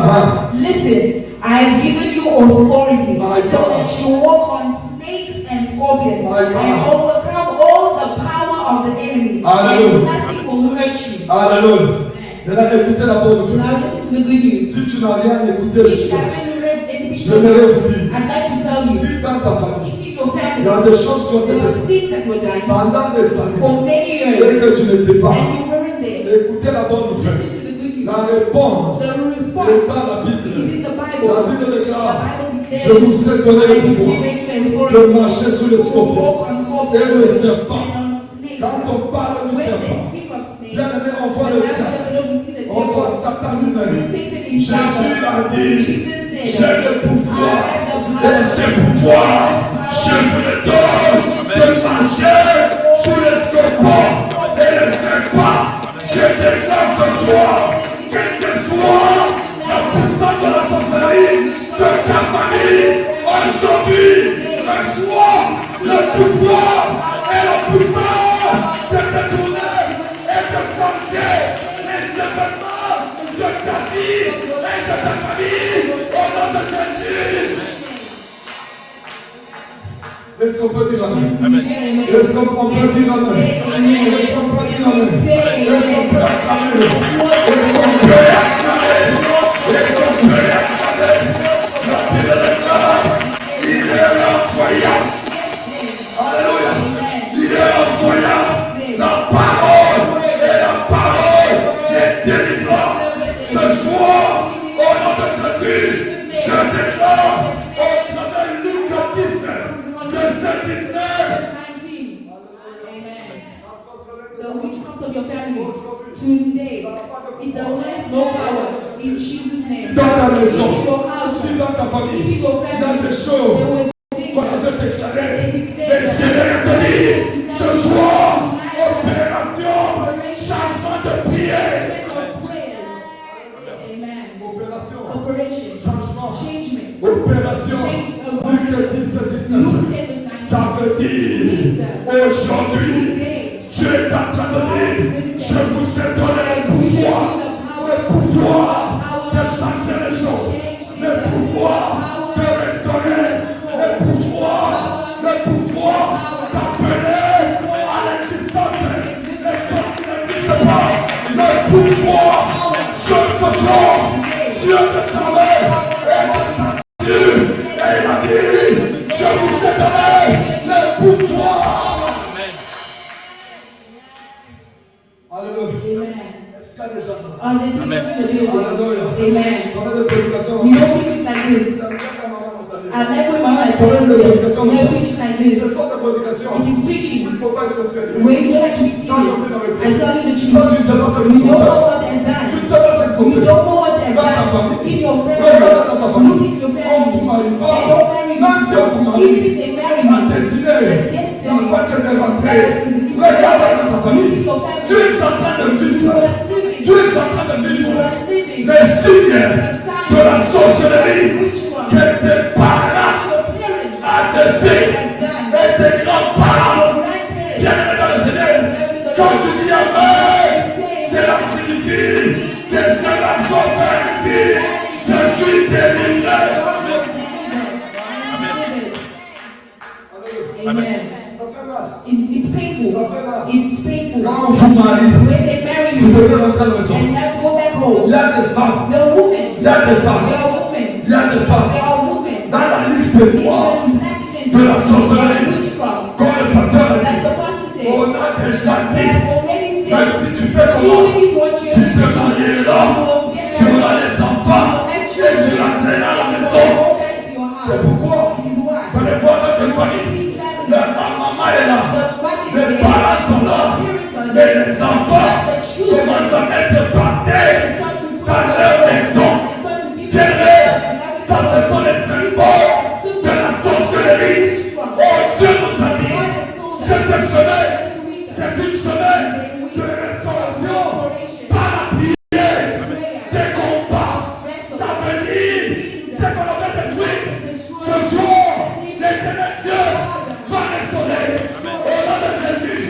[SPEAKER 2] Listen, I have given you authority so that you walk on snakes and scorpions and overcome all the power of the enemy. And nothing will hurt you.
[SPEAKER 1] Alléluia. Maintenant, écoutez la bonne nouvelle.
[SPEAKER 2] Now listen to the good news.
[SPEAKER 1] Si tu n'as rien écouté
[SPEAKER 2] If you
[SPEAKER 1] jusqu'à
[SPEAKER 2] haven't heard anything,
[SPEAKER 1] j'aimerais vous dire,
[SPEAKER 2] I'd like to tell you.
[SPEAKER 1] si dans ta famille,
[SPEAKER 2] If in your
[SPEAKER 1] il y
[SPEAKER 2] family,
[SPEAKER 1] a des choses qui ont
[SPEAKER 2] there
[SPEAKER 1] été
[SPEAKER 2] were things that were done
[SPEAKER 1] pendant des années
[SPEAKER 2] for many
[SPEAKER 1] et
[SPEAKER 2] years
[SPEAKER 1] que tu n'étais pas,
[SPEAKER 2] and you weren't there,
[SPEAKER 1] écoutez la bonne nouvelle.
[SPEAKER 2] listen to the good news.
[SPEAKER 1] La réponse
[SPEAKER 2] The
[SPEAKER 1] est
[SPEAKER 2] response
[SPEAKER 1] dans la Bible.
[SPEAKER 2] is in the Bible.
[SPEAKER 1] La Bible déclare,
[SPEAKER 2] The Bible declares,
[SPEAKER 1] je vous ai donné
[SPEAKER 2] I
[SPEAKER 1] le
[SPEAKER 2] have
[SPEAKER 1] pouvoir
[SPEAKER 2] given you
[SPEAKER 1] de
[SPEAKER 2] authority
[SPEAKER 1] marcher sur les
[SPEAKER 2] to walk
[SPEAKER 1] scorpions
[SPEAKER 2] on
[SPEAKER 1] et
[SPEAKER 2] scorpions
[SPEAKER 1] le serpent.
[SPEAKER 2] and on snakes.
[SPEAKER 1] Quand on parle du
[SPEAKER 2] When they
[SPEAKER 1] serpent,
[SPEAKER 2] speak of snakes,
[SPEAKER 1] bien aimé, on voit
[SPEAKER 2] the
[SPEAKER 1] le
[SPEAKER 2] Bible
[SPEAKER 1] diable.
[SPEAKER 2] doesn't see the
[SPEAKER 1] On voit
[SPEAKER 2] devil.
[SPEAKER 1] Satan
[SPEAKER 2] We
[SPEAKER 1] lui-même.
[SPEAKER 2] see Satan
[SPEAKER 1] Jésus
[SPEAKER 2] himself.
[SPEAKER 1] l'a dit,
[SPEAKER 2] Jesus
[SPEAKER 1] j'ai
[SPEAKER 2] said,
[SPEAKER 1] le pouvoir.
[SPEAKER 2] I have the
[SPEAKER 1] Et
[SPEAKER 2] power.
[SPEAKER 1] ce pouvoir, je vous le donne de marcher sur les scorpions et les serpents. Je déclare ce soir, quel que soit la puissance de la sorcellerie de ta famille, aujourd'hui, reçois le pouvoir et la puissance de te tourner et de changer les événements de ta vie et de ta famille au nom de Jésus. Est-ce qu'on peut dire amen? Est-ce qu'on peut dire amen? Est-ce qu'on peut dire amen? Est-ce qu'on peut acclamer? Est-ce qu'on peut acclamer? Est-ce qu'on peut acclamer? La Bible déclare, il est incroyable. Alléluia. Il est incroyable. La parole est la parole est délivrante. Ce soir, au nom de Jésus, je déclare au nom de Luc 17. Verset 19.
[SPEAKER 2] Amen. The witchcraft of your family today, it has no power in Jesus' name.
[SPEAKER 1] Dans ta maison,
[SPEAKER 2] In your house,
[SPEAKER 1] si dans ta famille,
[SPEAKER 2] in your
[SPEAKER 1] il y a
[SPEAKER 2] family,
[SPEAKER 1] des choses
[SPEAKER 2] there were
[SPEAKER 1] qu'on
[SPEAKER 2] things
[SPEAKER 1] avait déclarées.
[SPEAKER 2] that they
[SPEAKER 1] Mais
[SPEAKER 2] declared.
[SPEAKER 1] je vais te dire, ce soir, opération, changement de prière.
[SPEAKER 2] Amen.
[SPEAKER 1] Opération,
[SPEAKER 2] Operation.
[SPEAKER 1] changement,
[SPEAKER 2] Changement.
[SPEAKER 1] opération. Luc 17, 19.
[SPEAKER 2] Luke 10 verse 19.
[SPEAKER 1] Ça veut dire, aujourd'hui, Dieu est en train de dire, je vous ai donné le pouvoir de changer les choses, le pouvoir de restaurer, le pouvoir d'appeler à l'existence les choses qui n'existent pas, le pouvoir sur ce soir, Dieu de savoir et de salut, et il a dit, je vous ai donné le pouvoir. Alléluia.
[SPEAKER 2] Amen.
[SPEAKER 1] Est-ce qu'il y a des gens dans la
[SPEAKER 2] Are the people in the building?
[SPEAKER 1] Alléluia.
[SPEAKER 2] Amen.
[SPEAKER 1] Ça va de prédication.
[SPEAKER 2] We don't preach it like this.
[SPEAKER 1] Ça veut dire que maman n'a pas dit.
[SPEAKER 2] I like when Mama
[SPEAKER 1] Ça va
[SPEAKER 2] tells
[SPEAKER 1] de
[SPEAKER 2] you,
[SPEAKER 1] prédication.
[SPEAKER 2] we don't preach it like
[SPEAKER 1] Ce
[SPEAKER 2] this.
[SPEAKER 1] sont des prédications.
[SPEAKER 2] It is preaching.
[SPEAKER 1] Il ne faut pas être sérieux.
[SPEAKER 2] Where you don't have to be serious. I tell you the
[SPEAKER 1] Toi, tu
[SPEAKER 2] truth.
[SPEAKER 1] ne sais pas ce
[SPEAKER 2] You
[SPEAKER 1] qu'ils
[SPEAKER 2] don't
[SPEAKER 1] sont
[SPEAKER 2] know
[SPEAKER 1] fait.
[SPEAKER 2] what they've
[SPEAKER 1] Tu ne
[SPEAKER 2] done.
[SPEAKER 1] sais pas ce qu'ils sont
[SPEAKER 2] You
[SPEAKER 1] fait.
[SPEAKER 2] don't know what they've
[SPEAKER 1] Dans ta
[SPEAKER 2] done.
[SPEAKER 1] famille.
[SPEAKER 2] In your
[SPEAKER 1] Regarde
[SPEAKER 2] family.
[SPEAKER 1] dans ta famille.
[SPEAKER 2] Look in your
[SPEAKER 1] On vous
[SPEAKER 2] family.
[SPEAKER 1] marie
[SPEAKER 2] They
[SPEAKER 1] pas.
[SPEAKER 2] don't marry
[SPEAKER 1] Même si on vous
[SPEAKER 2] you.
[SPEAKER 1] marie,
[SPEAKER 2] Even if they marry
[SPEAKER 1] la
[SPEAKER 2] you,
[SPEAKER 1] destinée,
[SPEAKER 2] the
[SPEAKER 1] la
[SPEAKER 2] destiny
[SPEAKER 1] face est rentrée.
[SPEAKER 2] is
[SPEAKER 1] Regarde dans ta
[SPEAKER 2] look
[SPEAKER 1] famille.
[SPEAKER 2] in your family.
[SPEAKER 1] Tu es en train de
[SPEAKER 2] You
[SPEAKER 1] vivre.
[SPEAKER 2] are living.
[SPEAKER 1] Tu es en train de
[SPEAKER 2] You
[SPEAKER 1] vivre
[SPEAKER 2] are living.
[SPEAKER 1] les signes
[SPEAKER 2] The sign
[SPEAKER 1] de la sorcellerie
[SPEAKER 2] ritual
[SPEAKER 1] que tes parents
[SPEAKER 2] that your parents
[SPEAKER 1] avaient fait
[SPEAKER 2] have done.
[SPEAKER 1] et tes grands-parents.
[SPEAKER 2] Your grandparents.
[SPEAKER 1] Bien-aimé dans le Seigneur, quand tu dis Amen, cela signifie que cela soit fait ici. Je suis délivré.
[SPEAKER 2] Amen.
[SPEAKER 1] Ça fait mal.
[SPEAKER 2] It's painful. It's painful.
[SPEAKER 1] Quand on vous marie,
[SPEAKER 2] When they marry
[SPEAKER 1] vous
[SPEAKER 2] you
[SPEAKER 1] devez rentrer à la maison.
[SPEAKER 2] and you have to go back
[SPEAKER 1] Il
[SPEAKER 2] home,
[SPEAKER 1] y a des femmes,
[SPEAKER 2] the women,
[SPEAKER 1] il y a des femmes,
[SPEAKER 2] there are women,
[SPEAKER 1] il y a des femmes
[SPEAKER 2] there are women
[SPEAKER 1] dans la liste
[SPEAKER 2] in
[SPEAKER 1] noire
[SPEAKER 2] the blackness
[SPEAKER 1] de la sorcellerie.
[SPEAKER 2] of witchcraft.
[SPEAKER 1] Comme le pasteur a
[SPEAKER 2] Like
[SPEAKER 1] dit,
[SPEAKER 2] the pastor
[SPEAKER 1] au
[SPEAKER 2] said,
[SPEAKER 1] a déjà
[SPEAKER 2] They
[SPEAKER 1] dit,
[SPEAKER 2] have already
[SPEAKER 1] même
[SPEAKER 2] said,
[SPEAKER 1] si tu fais comment,
[SPEAKER 2] even if what
[SPEAKER 1] tu
[SPEAKER 2] you're
[SPEAKER 1] te
[SPEAKER 2] doing,
[SPEAKER 1] marieras, tu auras les enfants et tu rentreras à la maison. C'est pourquoi vous allez voir notre famille. La maman est là, les parents sont là, mais les enfants commencent à être battus dans leur maison. Ça, ce sont les symboles de la sorcellerie. Oh, Dieu nous a dit, cette semaine, c'est une semaine de restauration par la prière, des combats. Ça veut dire, c'est qu'on avait détruit. Ce soir, l'Éternel Dieu va restaurer. Au nom de Jésus,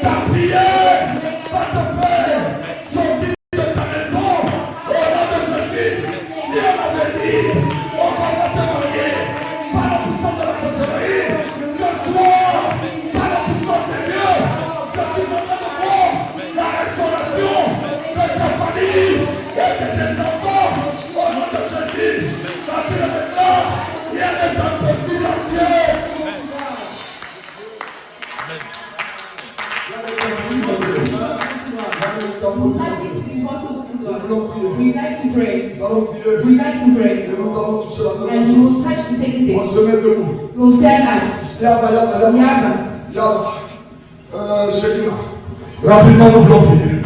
[SPEAKER 1] ta prière va te faire sortir de ta maison. Au nom de Jésus, si on avait dit, on va te marier par la puissance de la sorcellerie, ce soir, par la puissance de Dieu, je suis en train de voir la restauration de ta famille et de tes enfants. Au nom de Jésus, ta vie est là, rien n'est impossible à Dieu.
[SPEAKER 2] Nothing is impossible to God. We like to pray.
[SPEAKER 1] Nous allons prier.
[SPEAKER 2] We like to pray.
[SPEAKER 1] Et nous allons toucher la
[SPEAKER 2] And we
[SPEAKER 1] deuxième chose.
[SPEAKER 2] will touch the second
[SPEAKER 1] On
[SPEAKER 2] thing.
[SPEAKER 1] se met debout.
[SPEAKER 2] We'll stand up.
[SPEAKER 1] Yaba, yaba, yaba.
[SPEAKER 2] Yaba.
[SPEAKER 1] Yaba. Shekina. Rapidement, nous voulons prier.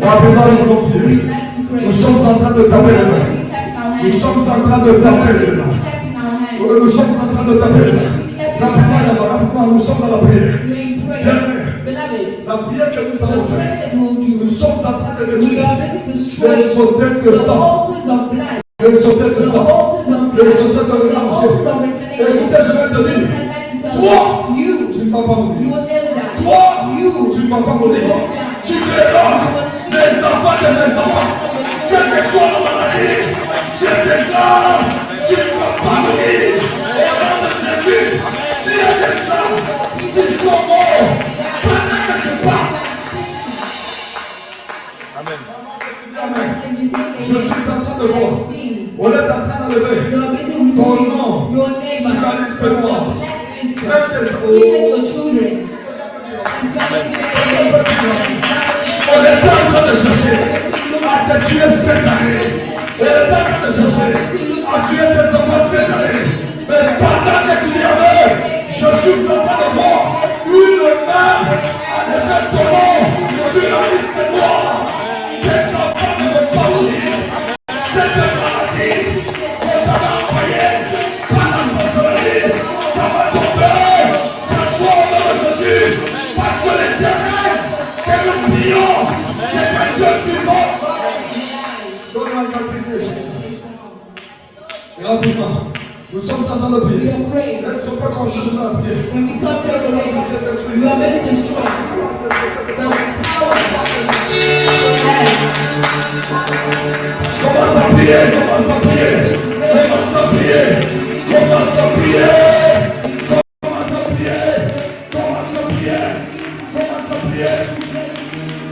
[SPEAKER 1] Rapidement, nous voulons
[SPEAKER 2] We
[SPEAKER 1] prier.
[SPEAKER 2] like to pray.
[SPEAKER 1] Nous sommes en train de taper les mains.
[SPEAKER 2] We clap in our
[SPEAKER 1] Nous
[SPEAKER 2] hands.
[SPEAKER 1] sommes en train de taper les mains.
[SPEAKER 2] Clap in our hands.
[SPEAKER 1] Nous sommes en train de taper les mains. Rapidement, yaba, rapidement, nous sommes dans la prière.
[SPEAKER 2] We're in prayer.
[SPEAKER 1] Bien-aimés,
[SPEAKER 2] Beloved,
[SPEAKER 1] la prière que nous
[SPEAKER 2] the
[SPEAKER 1] allons faire,
[SPEAKER 2] prayer that we'll do,
[SPEAKER 1] nous sommes en train de
[SPEAKER 2] we
[SPEAKER 1] détruire
[SPEAKER 2] are busy
[SPEAKER 1] les
[SPEAKER 2] destroying
[SPEAKER 1] sautelles de
[SPEAKER 2] the
[SPEAKER 1] sang,
[SPEAKER 2] altars of blood,
[SPEAKER 1] les sautelles de
[SPEAKER 2] the
[SPEAKER 1] sang,
[SPEAKER 2] altars of
[SPEAKER 1] les
[SPEAKER 2] blood,
[SPEAKER 1] sautelles de
[SPEAKER 2] the
[SPEAKER 1] rédemption.
[SPEAKER 2] altars of
[SPEAKER 1] Et
[SPEAKER 2] reclamation.
[SPEAKER 1] écoutez, je vais te
[SPEAKER 2] Listen,
[SPEAKER 1] dire,
[SPEAKER 2] I'd like to tell
[SPEAKER 1] toi,
[SPEAKER 2] you,
[SPEAKER 1] tu ne vas pas
[SPEAKER 2] you
[SPEAKER 1] mourir.
[SPEAKER 2] will never die.
[SPEAKER 1] Toi,
[SPEAKER 2] You,
[SPEAKER 1] tu ne vas pas mourir. Tu verras les enfants de mes enfants. Quelle que soit la maladie, je déclare, tu ne vas pas mourir. Au nom de Jésus, s'il y a des gens qui sont morts pendant que je parle. Amen.
[SPEAKER 2] as you sing,
[SPEAKER 1] Je suis en train de voir.
[SPEAKER 2] sing.
[SPEAKER 1] On est en train d'enlever
[SPEAKER 2] You're busy
[SPEAKER 1] ton
[SPEAKER 2] removing
[SPEAKER 1] nom
[SPEAKER 2] your neighbor,
[SPEAKER 1] sur la liste noire.
[SPEAKER 2] blacklist,
[SPEAKER 1] Même tes
[SPEAKER 2] even your children. And somebody
[SPEAKER 1] On est en train de chercher à te tuer cette année. On est en train de chercher à tuer tes enfants cette année. Mais pendant que tu y avais, je suis en train de voir une main à lever ton nom sur la liste noire. Tes enfants ne vont pas mourir. Cette maladie, on t'a envoyé par la sorcellerie. Ça va tomber ce soir au nom de Jésus. Parce que l'Éternel que nous prions, c'est un Dieu vivant. Donne-moi une qualification. Et rapidement, nous sommes en train de
[SPEAKER 2] we
[SPEAKER 1] prier.
[SPEAKER 2] are praying.
[SPEAKER 1] Laisse-moi pas qu'on se met à prier.
[SPEAKER 2] When we start praying, we are busy destroying the power of God. Yes.
[SPEAKER 1] Commence à prier, commence à prier, commence à prier, commence à prier, commence à prier, commence à prier, commence à prier.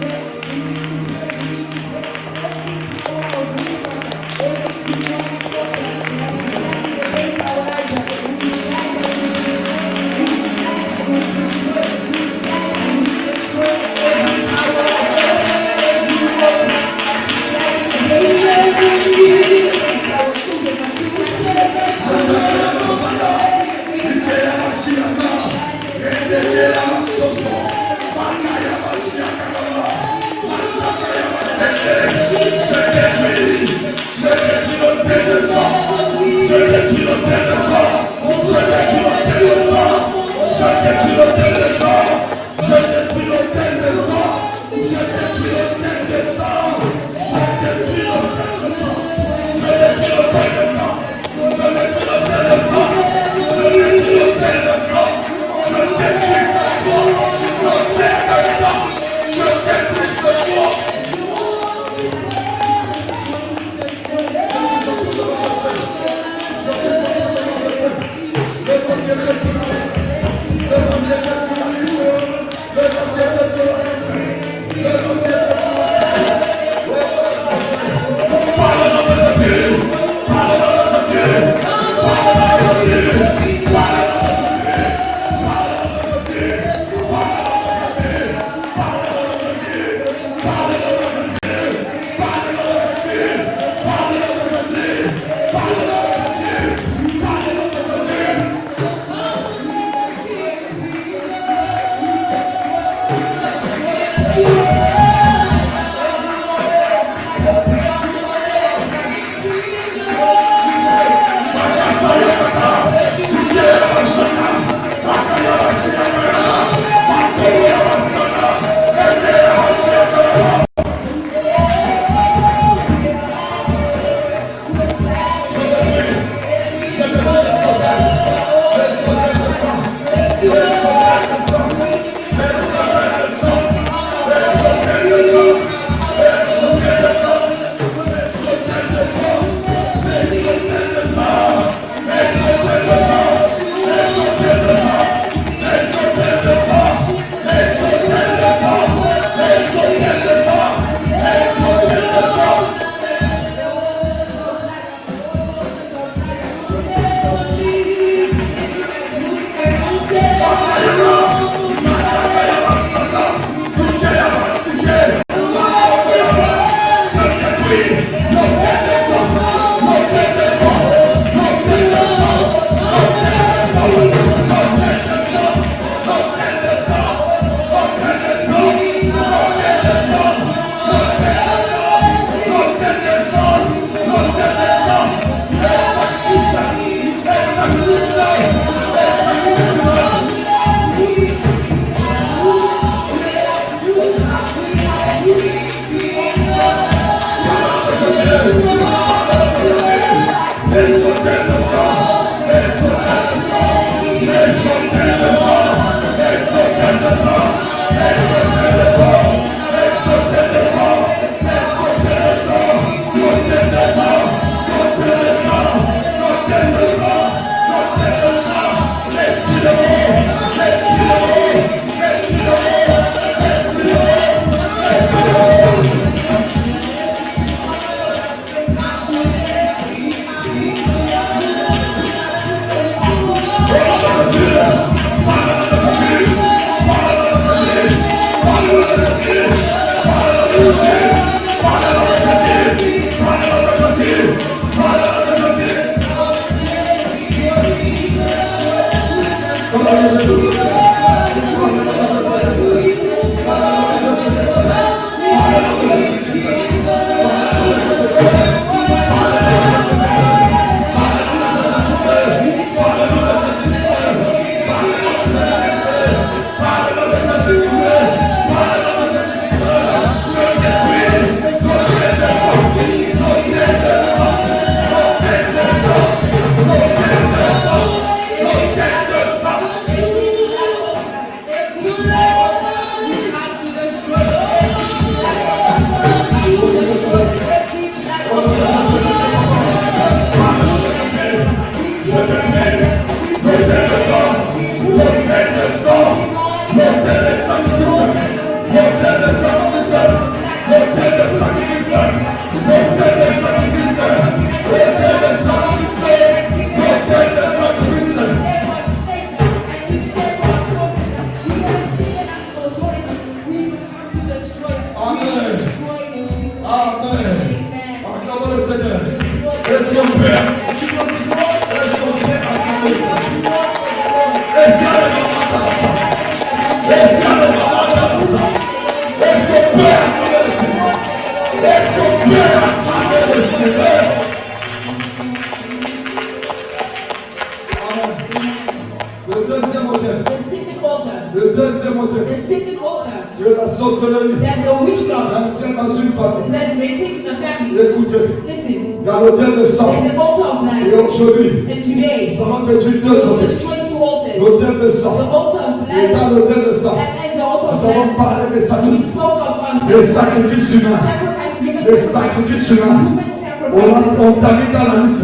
[SPEAKER 1] On t'a mis dans la liste.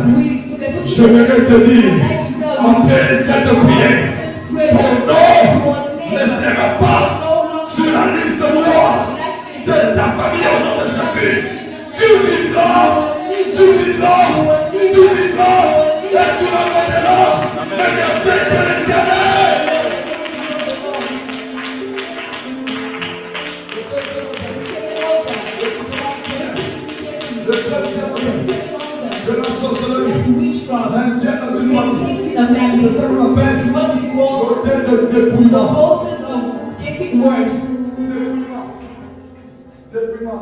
[SPEAKER 1] Je voudrais te dire, après cette prière, ton nom ne sera pas sur la liste noire de ta famille au nom de Jésus. Tu vivras, tu vivras, tu vivras, et tu reconnairas le bienfait de l'Éternel. Le deuxième de la sorcellerie maintient dans une famille. C'est ça qu'on appelle l'hôtel de dépouillement. Dépouillement.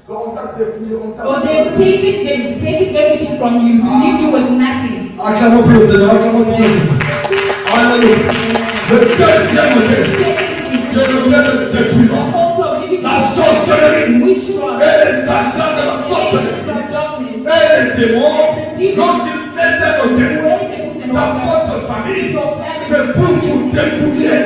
[SPEAKER 2] Or they've taken everything from you to leave you with nothing.
[SPEAKER 1] Acclamons pour le Seigneur, acclamons pour le Seigneur. Alléluia. Le deuxième hôtel, c'est l'hôtel de dépouillement. La sorcellerie et les agents de la sorcellerie et les démons, lorsqu'ils mettent un hôtel dans votre famille, c'est pour vous dépouiller.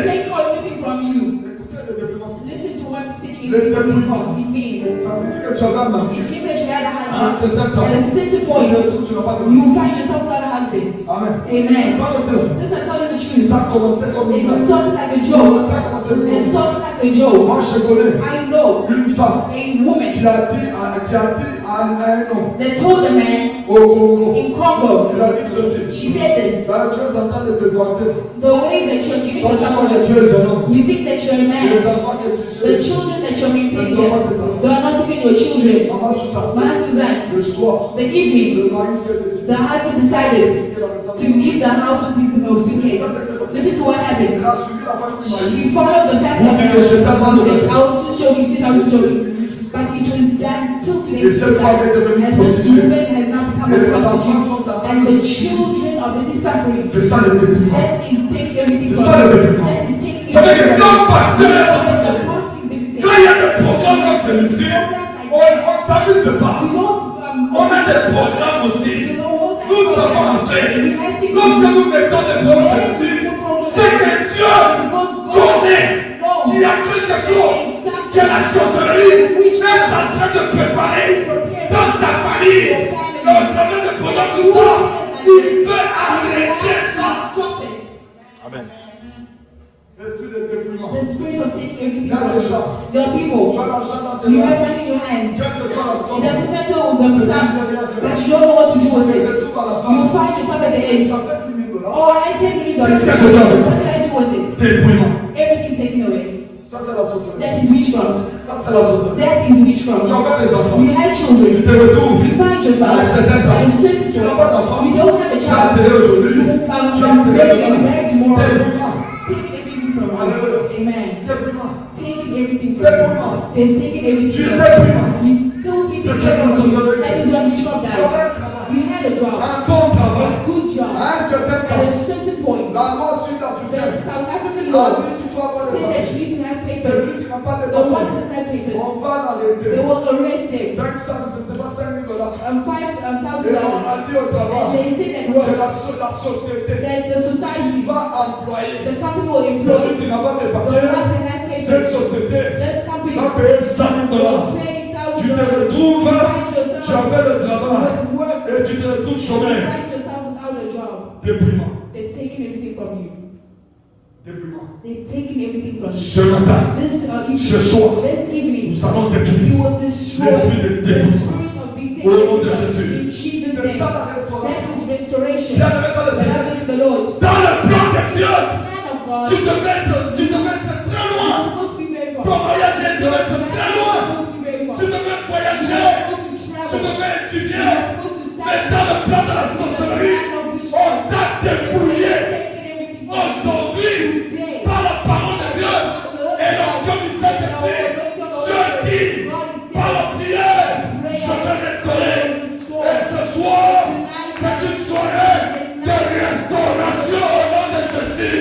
[SPEAKER 1] Le dépouillement, ça signifie que tu avais un mari. À un certain temps, tu n'as pas de mari.
[SPEAKER 2] You find yourself without a husband.
[SPEAKER 1] Amen.
[SPEAKER 2] Amen.
[SPEAKER 1] Va au docteur.
[SPEAKER 2] This is telling the issue.
[SPEAKER 1] Ça a commencé comme une
[SPEAKER 2] It
[SPEAKER 1] blague.
[SPEAKER 2] started like a joke.
[SPEAKER 1] Ça a commencé comme
[SPEAKER 2] It
[SPEAKER 1] une
[SPEAKER 2] started like a joke.
[SPEAKER 1] Moi, je connais
[SPEAKER 2] I know
[SPEAKER 1] une femme
[SPEAKER 2] a woman
[SPEAKER 1] qui a dit à un homme
[SPEAKER 2] that told a man
[SPEAKER 1] au Congo,
[SPEAKER 2] in Congo,
[SPEAKER 1] il a dit ceci.
[SPEAKER 2] she said this,
[SPEAKER 1] Ben, tu es en train de te vanter.
[SPEAKER 2] the way that you're giving
[SPEAKER 1] Quand tu
[SPEAKER 2] yourself
[SPEAKER 1] crois que tu
[SPEAKER 2] away,
[SPEAKER 1] es un homme,
[SPEAKER 2] you think that you're a
[SPEAKER 1] les
[SPEAKER 2] man.
[SPEAKER 1] enfants que tu
[SPEAKER 2] The
[SPEAKER 1] cherches,
[SPEAKER 2] children that you're maintaining,
[SPEAKER 1] Ce ne sont pas tes enfants.
[SPEAKER 2] they are not even your children.
[SPEAKER 1] Maman Susan,
[SPEAKER 2] Ma Suzanne,
[SPEAKER 1] le soir,
[SPEAKER 2] the evening,
[SPEAKER 1] le mari s'est décidé
[SPEAKER 2] the husband decided
[SPEAKER 1] de la maison.
[SPEAKER 2] to leave the house with his suitcase. Listen to what
[SPEAKER 1] Il
[SPEAKER 2] happened.
[SPEAKER 1] a suivi la femme du mari.
[SPEAKER 2] She followed the family of husband. I was just showing you, I was showing. But it was done till today.
[SPEAKER 1] Et cette femme est devenue
[SPEAKER 2] And this
[SPEAKER 1] prostituée.
[SPEAKER 2] woman has now become a prostitute. And the children are busy suffering.
[SPEAKER 1] C'est ça le début.
[SPEAKER 2] That is taking everything
[SPEAKER 1] C'est
[SPEAKER 2] from
[SPEAKER 1] ça le
[SPEAKER 2] you.
[SPEAKER 1] début.
[SPEAKER 2] That is taking
[SPEAKER 1] Ça veut dire que
[SPEAKER 2] everything
[SPEAKER 1] quand
[SPEAKER 2] from
[SPEAKER 1] pasteur,
[SPEAKER 2] you. The pastor is busy
[SPEAKER 1] quand il y a des programmes comme celui-ci, on ne s'amuse pas.
[SPEAKER 2] you don't,
[SPEAKER 1] On a des programmes aussi.
[SPEAKER 2] you know what
[SPEAKER 1] Nous savons en faire.
[SPEAKER 2] we have things
[SPEAKER 1] Lorsque
[SPEAKER 2] to do.
[SPEAKER 1] nous mettons des programmes comme ceci, c'est que Dieu connaît qu'il y a quelque chose que la sorcellerie est en train de préparer dans ta famille. Au travers de programmes comme ça, il veut arrêter ça.
[SPEAKER 2] Stop it.
[SPEAKER 3] Amen.
[SPEAKER 1] L'esprit de dépouillement.
[SPEAKER 2] The spirit of taking everything
[SPEAKER 1] Il y a
[SPEAKER 2] from
[SPEAKER 1] des
[SPEAKER 2] you.
[SPEAKER 1] gens.
[SPEAKER 2] There are
[SPEAKER 1] Tu
[SPEAKER 2] people.
[SPEAKER 1] as l'argent dans tes
[SPEAKER 2] You
[SPEAKER 1] mains.
[SPEAKER 2] have money in your hands.
[SPEAKER 1] Quelle que soit la
[SPEAKER 2] It
[SPEAKER 1] somme,
[SPEAKER 2] doesn't matter the stuff that you don't know what to do with
[SPEAKER 1] tu
[SPEAKER 2] it.
[SPEAKER 1] te trouves à la
[SPEAKER 2] You
[SPEAKER 1] fin.
[SPEAKER 2] find yourself at the
[SPEAKER 1] Tu
[SPEAKER 2] end.
[SPEAKER 1] as fait 10 000 $.
[SPEAKER 2] Oh, I take $10 million.
[SPEAKER 1] Qu'est-ce que je fais avec ça?
[SPEAKER 2] What did I do with it?
[SPEAKER 1] Dépouillement.
[SPEAKER 2] Everything's taken away.
[SPEAKER 1] Ça, c'est la sorcellerie.
[SPEAKER 2] That is witchcraft.
[SPEAKER 1] Ça, c'est la sorcellerie.
[SPEAKER 2] That is
[SPEAKER 1] Tu
[SPEAKER 2] witchcraft.
[SPEAKER 1] as des enfants.
[SPEAKER 2] You had
[SPEAKER 1] Tu
[SPEAKER 2] children.
[SPEAKER 1] te retrouves.
[SPEAKER 2] You find yourself
[SPEAKER 1] À un certain temps.
[SPEAKER 2] at a certain
[SPEAKER 1] Tu n'as pas
[SPEAKER 2] time.
[SPEAKER 1] d'enfant.
[SPEAKER 2] You don't have a
[SPEAKER 1] Tu as
[SPEAKER 2] child.
[SPEAKER 1] télé aujourd'hui.
[SPEAKER 2] You
[SPEAKER 1] Tu as
[SPEAKER 2] come ready and married tomorrow.
[SPEAKER 1] Dépouillement.
[SPEAKER 2] Taking everything from you.
[SPEAKER 1] Alléluia.
[SPEAKER 2] Amen.
[SPEAKER 1] Dépouillement.
[SPEAKER 2] Taking everything from
[SPEAKER 1] Dépouillement.
[SPEAKER 2] you. They've taken everything
[SPEAKER 1] Tu es
[SPEAKER 2] from you.
[SPEAKER 1] dépouillement.
[SPEAKER 2] You totally
[SPEAKER 1] C'est
[SPEAKER 2] take
[SPEAKER 1] ça
[SPEAKER 2] everything from
[SPEAKER 1] la
[SPEAKER 2] you.
[SPEAKER 1] sorcellerie.
[SPEAKER 2] That is what witchcraft
[SPEAKER 1] Tu
[SPEAKER 2] does.
[SPEAKER 1] avais un travail.
[SPEAKER 2] You had a job.
[SPEAKER 1] Un bon travail.
[SPEAKER 2] A good job.
[SPEAKER 1] À un certain
[SPEAKER 2] At a
[SPEAKER 1] temps,
[SPEAKER 2] certain point,
[SPEAKER 1] la loi
[SPEAKER 2] the
[SPEAKER 1] sud-africaine
[SPEAKER 2] South African
[SPEAKER 1] a
[SPEAKER 2] law
[SPEAKER 1] dit qu'il faut avoir des
[SPEAKER 2] said that
[SPEAKER 1] papiers.
[SPEAKER 2] you need to have papers.
[SPEAKER 1] Celui qui n'a pas de
[SPEAKER 2] The one who
[SPEAKER 1] papiers,
[SPEAKER 2] doesn't have papers,
[SPEAKER 1] on va l'arrêter.
[SPEAKER 2] they will arrest them.
[SPEAKER 1] 500, je ne sais pas, 5 000 $.
[SPEAKER 2] $5,000.
[SPEAKER 1] Et on a dit au
[SPEAKER 2] And
[SPEAKER 1] travail
[SPEAKER 2] they say that
[SPEAKER 1] que
[SPEAKER 2] work,
[SPEAKER 1] la société
[SPEAKER 2] that the society,
[SPEAKER 1] va employer
[SPEAKER 2] the company will
[SPEAKER 1] celui
[SPEAKER 2] employ
[SPEAKER 1] qui n'a pas de
[SPEAKER 2] the one
[SPEAKER 1] papiers.
[SPEAKER 2] that has
[SPEAKER 1] Cette
[SPEAKER 2] papers.
[SPEAKER 1] société
[SPEAKER 2] That company
[SPEAKER 1] va payer 100 $.
[SPEAKER 2] will pay
[SPEAKER 1] Tu te
[SPEAKER 2] $1,000.
[SPEAKER 1] retrouves,
[SPEAKER 2] You find
[SPEAKER 1] tu
[SPEAKER 2] yourself
[SPEAKER 1] as fait le travail
[SPEAKER 2] with work.
[SPEAKER 1] et tu te retrouves
[SPEAKER 2] You
[SPEAKER 1] chômeur.
[SPEAKER 2] find yourself without a job.
[SPEAKER 1] Dépouillement.
[SPEAKER 2] They've taken everything from you.
[SPEAKER 1] Dépouillement.
[SPEAKER 2] They've taken everything from you.
[SPEAKER 1] Ce matin, ce soir,
[SPEAKER 2] this evening,
[SPEAKER 1] nous allons
[SPEAKER 2] you
[SPEAKER 1] détruire
[SPEAKER 2] will destroy
[SPEAKER 1] l'esprit de
[SPEAKER 2] the
[SPEAKER 1] dépouillement.
[SPEAKER 2] spirit of being
[SPEAKER 1] Au nom de
[SPEAKER 2] taken
[SPEAKER 1] Jésus.
[SPEAKER 2] in Jesus'
[SPEAKER 1] C'est
[SPEAKER 2] name.
[SPEAKER 1] ça la
[SPEAKER 2] That
[SPEAKER 1] restauration.
[SPEAKER 2] is restoration.
[SPEAKER 1] Bien aimé dans le Seigneur.
[SPEAKER 2] Beloved in the Lord.
[SPEAKER 1] Dans le plan de Dieu,
[SPEAKER 2] Plan of God.
[SPEAKER 1] tu devais être très
[SPEAKER 2] You're
[SPEAKER 1] loin.
[SPEAKER 2] supposed to be very far.
[SPEAKER 1] Ton mariage devait être très
[SPEAKER 2] You're
[SPEAKER 1] loin.
[SPEAKER 2] supposed to be very far.
[SPEAKER 1] Tu devais
[SPEAKER 2] You're
[SPEAKER 1] voyager.
[SPEAKER 2] supposed to
[SPEAKER 1] Tu
[SPEAKER 2] travel.
[SPEAKER 1] devais étudier.
[SPEAKER 2] You're supposed to
[SPEAKER 1] Mais
[SPEAKER 2] study.
[SPEAKER 1] dans le plan de la
[SPEAKER 2] The
[SPEAKER 1] sorcellerie,
[SPEAKER 2] plan of
[SPEAKER 1] on
[SPEAKER 2] witchcraft.
[SPEAKER 1] t'a dépouillé.
[SPEAKER 2] Taken everything from you.
[SPEAKER 1] Aujourd'hui,
[SPEAKER 2] Today.
[SPEAKER 1] par la parole de Dieu et l'onction du Saint-Esprit, Dieu dit, par la prière, je vais restaurer. Et ce soir, c'est une soirée de restauration au nom de Jésus.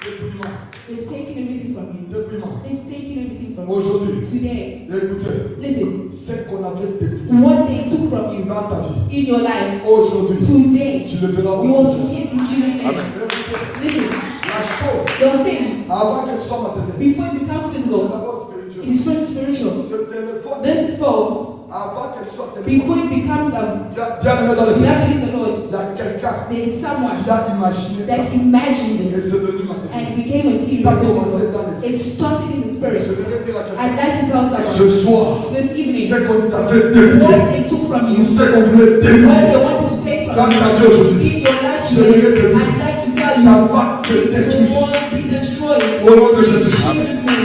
[SPEAKER 1] Dépouillement.
[SPEAKER 2] They've taken everything from you.
[SPEAKER 1] Dépouillement.
[SPEAKER 2] They've taken everything from you.
[SPEAKER 1] Aujourd'hui,
[SPEAKER 2] Today,
[SPEAKER 1] écoutez,
[SPEAKER 2] listen,
[SPEAKER 1] ce qu'on avait dépouillé
[SPEAKER 2] what they took from you
[SPEAKER 1] dans ta vie,
[SPEAKER 2] in your life,
[SPEAKER 1] aujourd'hui,
[SPEAKER 2] today,
[SPEAKER 1] tu le verras
[SPEAKER 2] you
[SPEAKER 1] au
[SPEAKER 2] will
[SPEAKER 1] nom de Jésus.
[SPEAKER 2] see it in Jesus' name.
[SPEAKER 1] Écoutez,
[SPEAKER 2] Listen,
[SPEAKER 1] la chose,
[SPEAKER 2] those things,
[SPEAKER 1] avant qu'elle soit matérielle,
[SPEAKER 2] before it becomes
[SPEAKER 1] c'est
[SPEAKER 2] physical,
[SPEAKER 1] d'abord
[SPEAKER 2] it
[SPEAKER 1] spirituel.
[SPEAKER 2] is first spiritual.
[SPEAKER 1] Ce téléphone,
[SPEAKER 2] This phone,
[SPEAKER 1] avant qu'elle soit téléphone,
[SPEAKER 2] before it becomes
[SPEAKER 1] il y a bien aimé dans le Seigneur,
[SPEAKER 2] beloved in the Lord,
[SPEAKER 1] il y a quelqu'un
[SPEAKER 2] there is someone
[SPEAKER 1] qui a imaginé ça
[SPEAKER 2] that imagined
[SPEAKER 1] et
[SPEAKER 2] it
[SPEAKER 1] c'est devenu matériel.
[SPEAKER 2] and became a team.
[SPEAKER 1] Ça a commencé dans les
[SPEAKER 2] It started in the spirit.
[SPEAKER 1] Je vais dire à
[SPEAKER 2] I'd
[SPEAKER 1] quelqu'un,
[SPEAKER 2] like to tell
[SPEAKER 1] ce
[SPEAKER 2] someone
[SPEAKER 1] soir,
[SPEAKER 2] this evening
[SPEAKER 1] ce qu'on t'avait dépouillé,
[SPEAKER 2] what they took from you,
[SPEAKER 1] ce qu'on voulait
[SPEAKER 2] what
[SPEAKER 1] dépouiller
[SPEAKER 2] they wanted to take
[SPEAKER 1] dans
[SPEAKER 2] from
[SPEAKER 1] ta
[SPEAKER 2] you
[SPEAKER 1] vie aujourd'hui,
[SPEAKER 2] in your life
[SPEAKER 1] je vais te
[SPEAKER 2] today.
[SPEAKER 1] dire,
[SPEAKER 2] I'd like to tell
[SPEAKER 1] ça
[SPEAKER 2] you
[SPEAKER 1] va se
[SPEAKER 2] it
[SPEAKER 1] détruire.
[SPEAKER 2] will be destroyed.
[SPEAKER 1] Au nom de Jésus,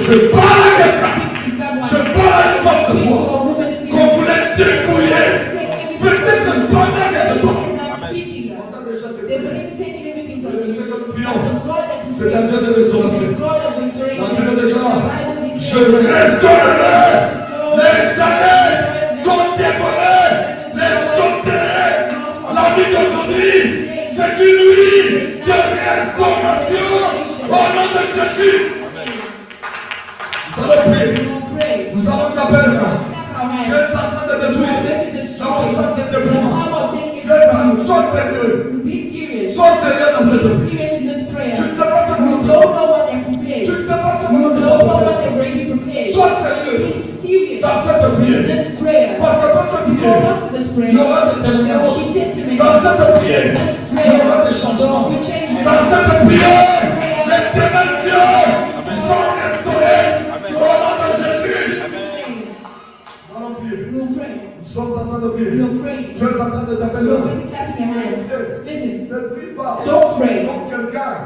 [SPEAKER 1] je parle à quelqu'un, je parle à une femme ce soir, qu'on voulait dépouiller. Peut-être que pendant qu'elle se parle, on a déjà dépouillé. C'est un Dieu de restauration. La Bible déclare, je restaurerai les années qu'on dévorait, les sauterelles. La nuit d'aujourd'hui, c'est une nuit de restauration au nom de Jésus. Nous allons prier. Nous allons taper le cœur. Dieu est en train de détruire. Dans le sens de déploiement. Dieu est en train de sois sérieux. Sois sérieux dans cette nuit. Tu ne sais pas ce que
[SPEAKER 2] You
[SPEAKER 1] nous
[SPEAKER 2] don't know what they're prepared.
[SPEAKER 1] Tu ne sais pas ce que
[SPEAKER 2] You
[SPEAKER 1] nous
[SPEAKER 2] don't know what they've already prepared.
[SPEAKER 1] Sois sérieux
[SPEAKER 2] Be serious.
[SPEAKER 1] dans cette prière.
[SPEAKER 2] This prayer.
[SPEAKER 1] Parce que dans cette
[SPEAKER 2] Go
[SPEAKER 1] prière,
[SPEAKER 2] up to this prayer.
[SPEAKER 1] il y aura des
[SPEAKER 2] There will
[SPEAKER 1] témoignages.
[SPEAKER 2] be testimony.
[SPEAKER 1] Dans cette prière,
[SPEAKER 2] This
[SPEAKER 1] il y aura
[SPEAKER 2] prayer.
[SPEAKER 1] des changements.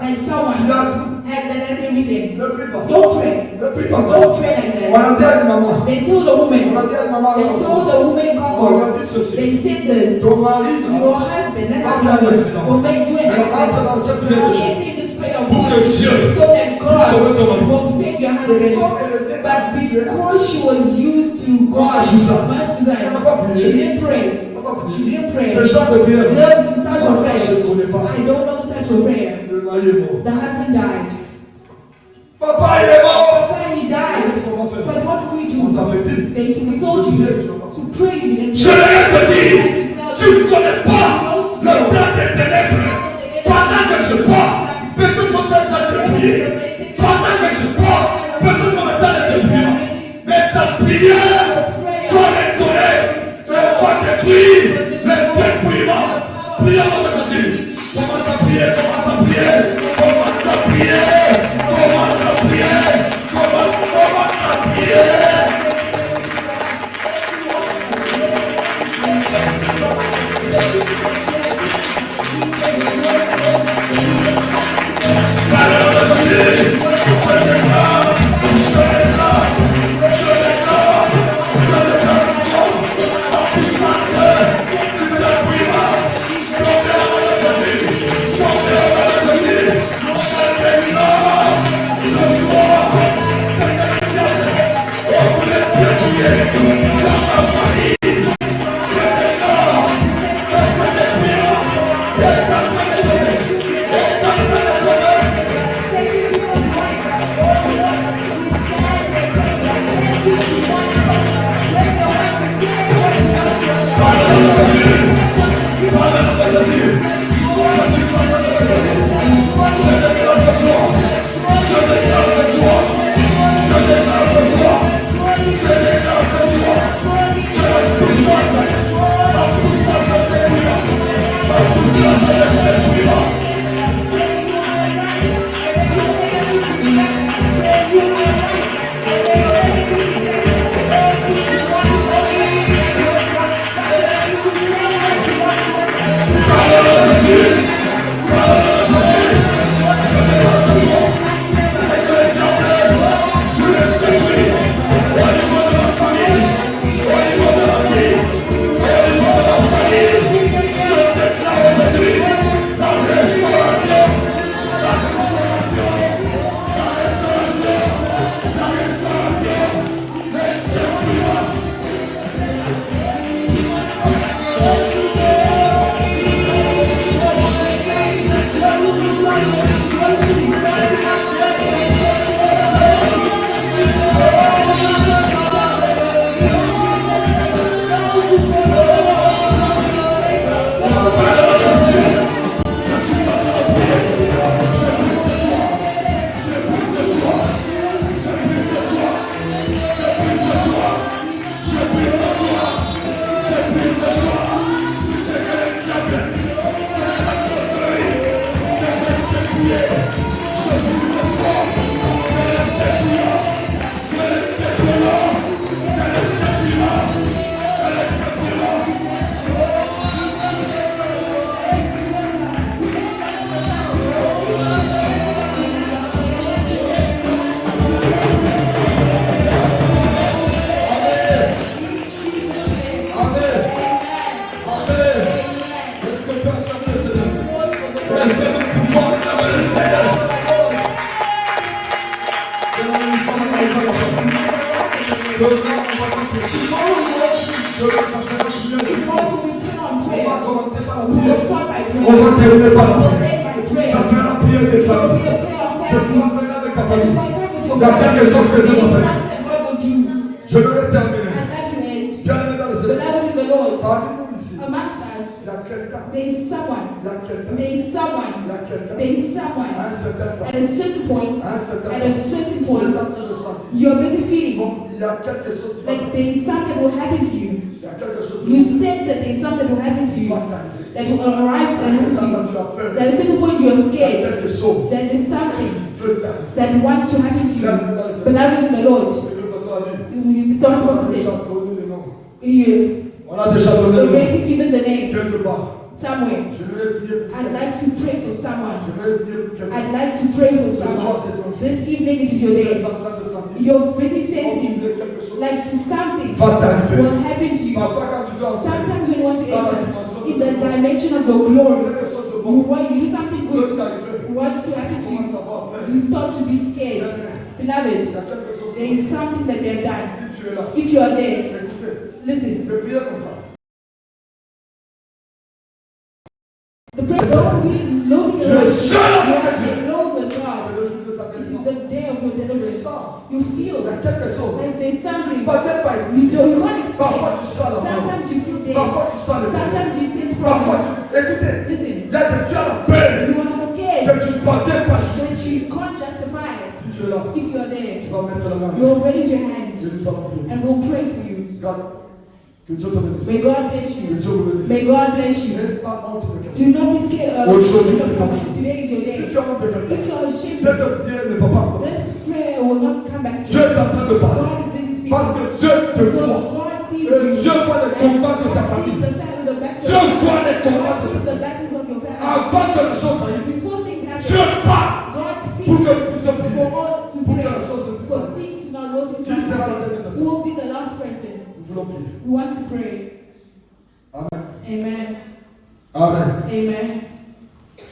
[SPEAKER 2] like someone
[SPEAKER 1] qui a tout.
[SPEAKER 2] that has everything.
[SPEAKER 1] Ne prie pas.
[SPEAKER 2] Don't pray.
[SPEAKER 1] Ne prie pas.
[SPEAKER 2] Don't pray like
[SPEAKER 1] On
[SPEAKER 2] that.
[SPEAKER 1] a dit à une maman.
[SPEAKER 2] They told the woman.
[SPEAKER 1] On a dit à une maman.
[SPEAKER 2] They told the woman in
[SPEAKER 1] On
[SPEAKER 2] Congo.
[SPEAKER 1] a dit ceci.
[SPEAKER 2] They said this.
[SPEAKER 1] Ton mari,
[SPEAKER 2] Your husband, that
[SPEAKER 1] Pas
[SPEAKER 2] husband
[SPEAKER 1] d'accident.
[SPEAKER 2] will make you an
[SPEAKER 1] Mais on rentre dans cette
[SPEAKER 2] accident. Now
[SPEAKER 1] prière.
[SPEAKER 2] get in this prayer of
[SPEAKER 1] Pour que
[SPEAKER 2] God
[SPEAKER 1] Dieu
[SPEAKER 2] so that God
[SPEAKER 1] sauve ton mari.
[SPEAKER 2] will save your husband. But because she was used to God,
[SPEAKER 1] Susan.
[SPEAKER 2] Susan, she didn't pray. She didn't pray.
[SPEAKER 1] Ce genre de prière.
[SPEAKER 2] The type of prayer.
[SPEAKER 1] Je ne connais pas.
[SPEAKER 2] I don't know such a prayer.
[SPEAKER 1] Le mari est mort.
[SPEAKER 2] The husband died.
[SPEAKER 1] Papa, il est mort.
[SPEAKER 2] Papa, he died.
[SPEAKER 1] Qu'est-ce qu'on va faire?
[SPEAKER 2] But what do we
[SPEAKER 1] On
[SPEAKER 2] do?
[SPEAKER 1] t'avait dit.
[SPEAKER 2] We told you to pray. You didn't
[SPEAKER 1] Je
[SPEAKER 2] pray.
[SPEAKER 1] vais te dire, tu ne connais pas le plan des ténèbres. Pendant que je pars, peut-être qu'on t'a déjà débrouillé. Pendant que je pars, peut-être qu'on t'a déjà débrouillé. Mais ta prière va restaurer, va détruire le dépouillement. Prie avant de Jésus. Commence à prier, commence à prier, commence à prier, commence à prier, commence à prier. On va terminer par la prière. Ça sera la prière des familles. Je dois faire avec ta famille. Il y a quelque chose que Dieu va faire. Je vais terminer. Bien-aimé dans le Seigneur. Parmi-nous ici. Il y a quelqu'un.
[SPEAKER 2] There is someone.
[SPEAKER 1] Il y a quelqu'un.
[SPEAKER 2] There is someone.
[SPEAKER 1] Il y a quelqu'un.
[SPEAKER 2] There is someone.
[SPEAKER 1] À un certain temps.
[SPEAKER 2] At a certain point.
[SPEAKER 1] À un certain temps.
[SPEAKER 2] At a certain point. You're busy feeling.
[SPEAKER 1] Il y a quelque chose qui va
[SPEAKER 2] like there is something will happen to you.
[SPEAKER 1] Il y a quelque chose
[SPEAKER 2] You sense that there is something will happen to you. That will arrive to happen to you. That at a certain point you are scared. That there is something that wants to happen to you. Beloved in the Lord. It's not supposed to say.
[SPEAKER 1] On a déjà donné
[SPEAKER 2] already given the name.
[SPEAKER 1] quelque part.
[SPEAKER 2] somewhere. I'd like to pray for someone. I'd like to pray for someone. This evening it is your day. You're really sensing like something will happen to you. Sometimes when you want to enter in the dimension of your glory, you do something good. What to happen to you? You start to be scared. Beloved, there is something that they have done. If you are there, listen. The prayer, don't be alone with God. It is the day of your deliverance. You feel like there's something you can't explain. Sometimes you feel dead. Sometimes you sense problems. Listen, you are scared that you can't justify it. If you are there, you'll raise your hand and we'll pray for you. May God bless you. May God bless you. Do not be scared of today is your day. If you are ashamed, this prayer will not come back to you. God is busy speaking. God sees you. Dieu voit les combats de ta famille. Dieu voit les combats de ta famille. Avant que les choses arrivent, Dieu parle pour que nous puissions prier. Pour que les choses ne puissent pas arriver. Qui sera la dernière personne? Who will be the last person? We want to pray.
[SPEAKER 1] Amen.
[SPEAKER 2] Amen.
[SPEAKER 1] Amen.
[SPEAKER 2] Amen.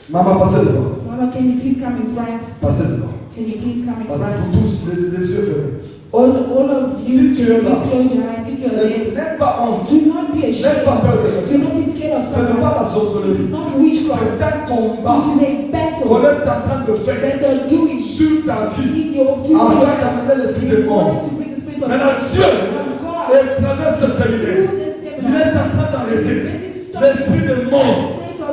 [SPEAKER 1] Maman, passez devant.
[SPEAKER 2] Mama, can you please come in front?
[SPEAKER 1] Passez devant.
[SPEAKER 2] Can you please come in
[SPEAKER 1] Passez
[SPEAKER 2] front?
[SPEAKER 1] pour tous les yeux fermés.
[SPEAKER 2] All of you,
[SPEAKER 1] Si tu es là,
[SPEAKER 2] please close your eyes if you're there.
[SPEAKER 1] n'aie pas honte.
[SPEAKER 2] Do not be ashamed. Do not be scared of
[SPEAKER 1] Ce n'est
[SPEAKER 2] someone.
[SPEAKER 1] pas la
[SPEAKER 2] This
[SPEAKER 1] sorcellerie.
[SPEAKER 2] is not witchcraft.
[SPEAKER 1] C'est un combat
[SPEAKER 2] It is a battle
[SPEAKER 1] qu'on est en train de faire
[SPEAKER 2] that they're doing
[SPEAKER 1] sur ta vie
[SPEAKER 2] in your
[SPEAKER 1] afin d'amener les filles des morts.
[SPEAKER 2] to bring the spirit of
[SPEAKER 1] Maintenant, Dieu,
[SPEAKER 2] God
[SPEAKER 1] au travers de ce séminaire,
[SPEAKER 2] through this
[SPEAKER 1] il
[SPEAKER 2] seminar.
[SPEAKER 1] est en train d'arrêter l'esprit de mort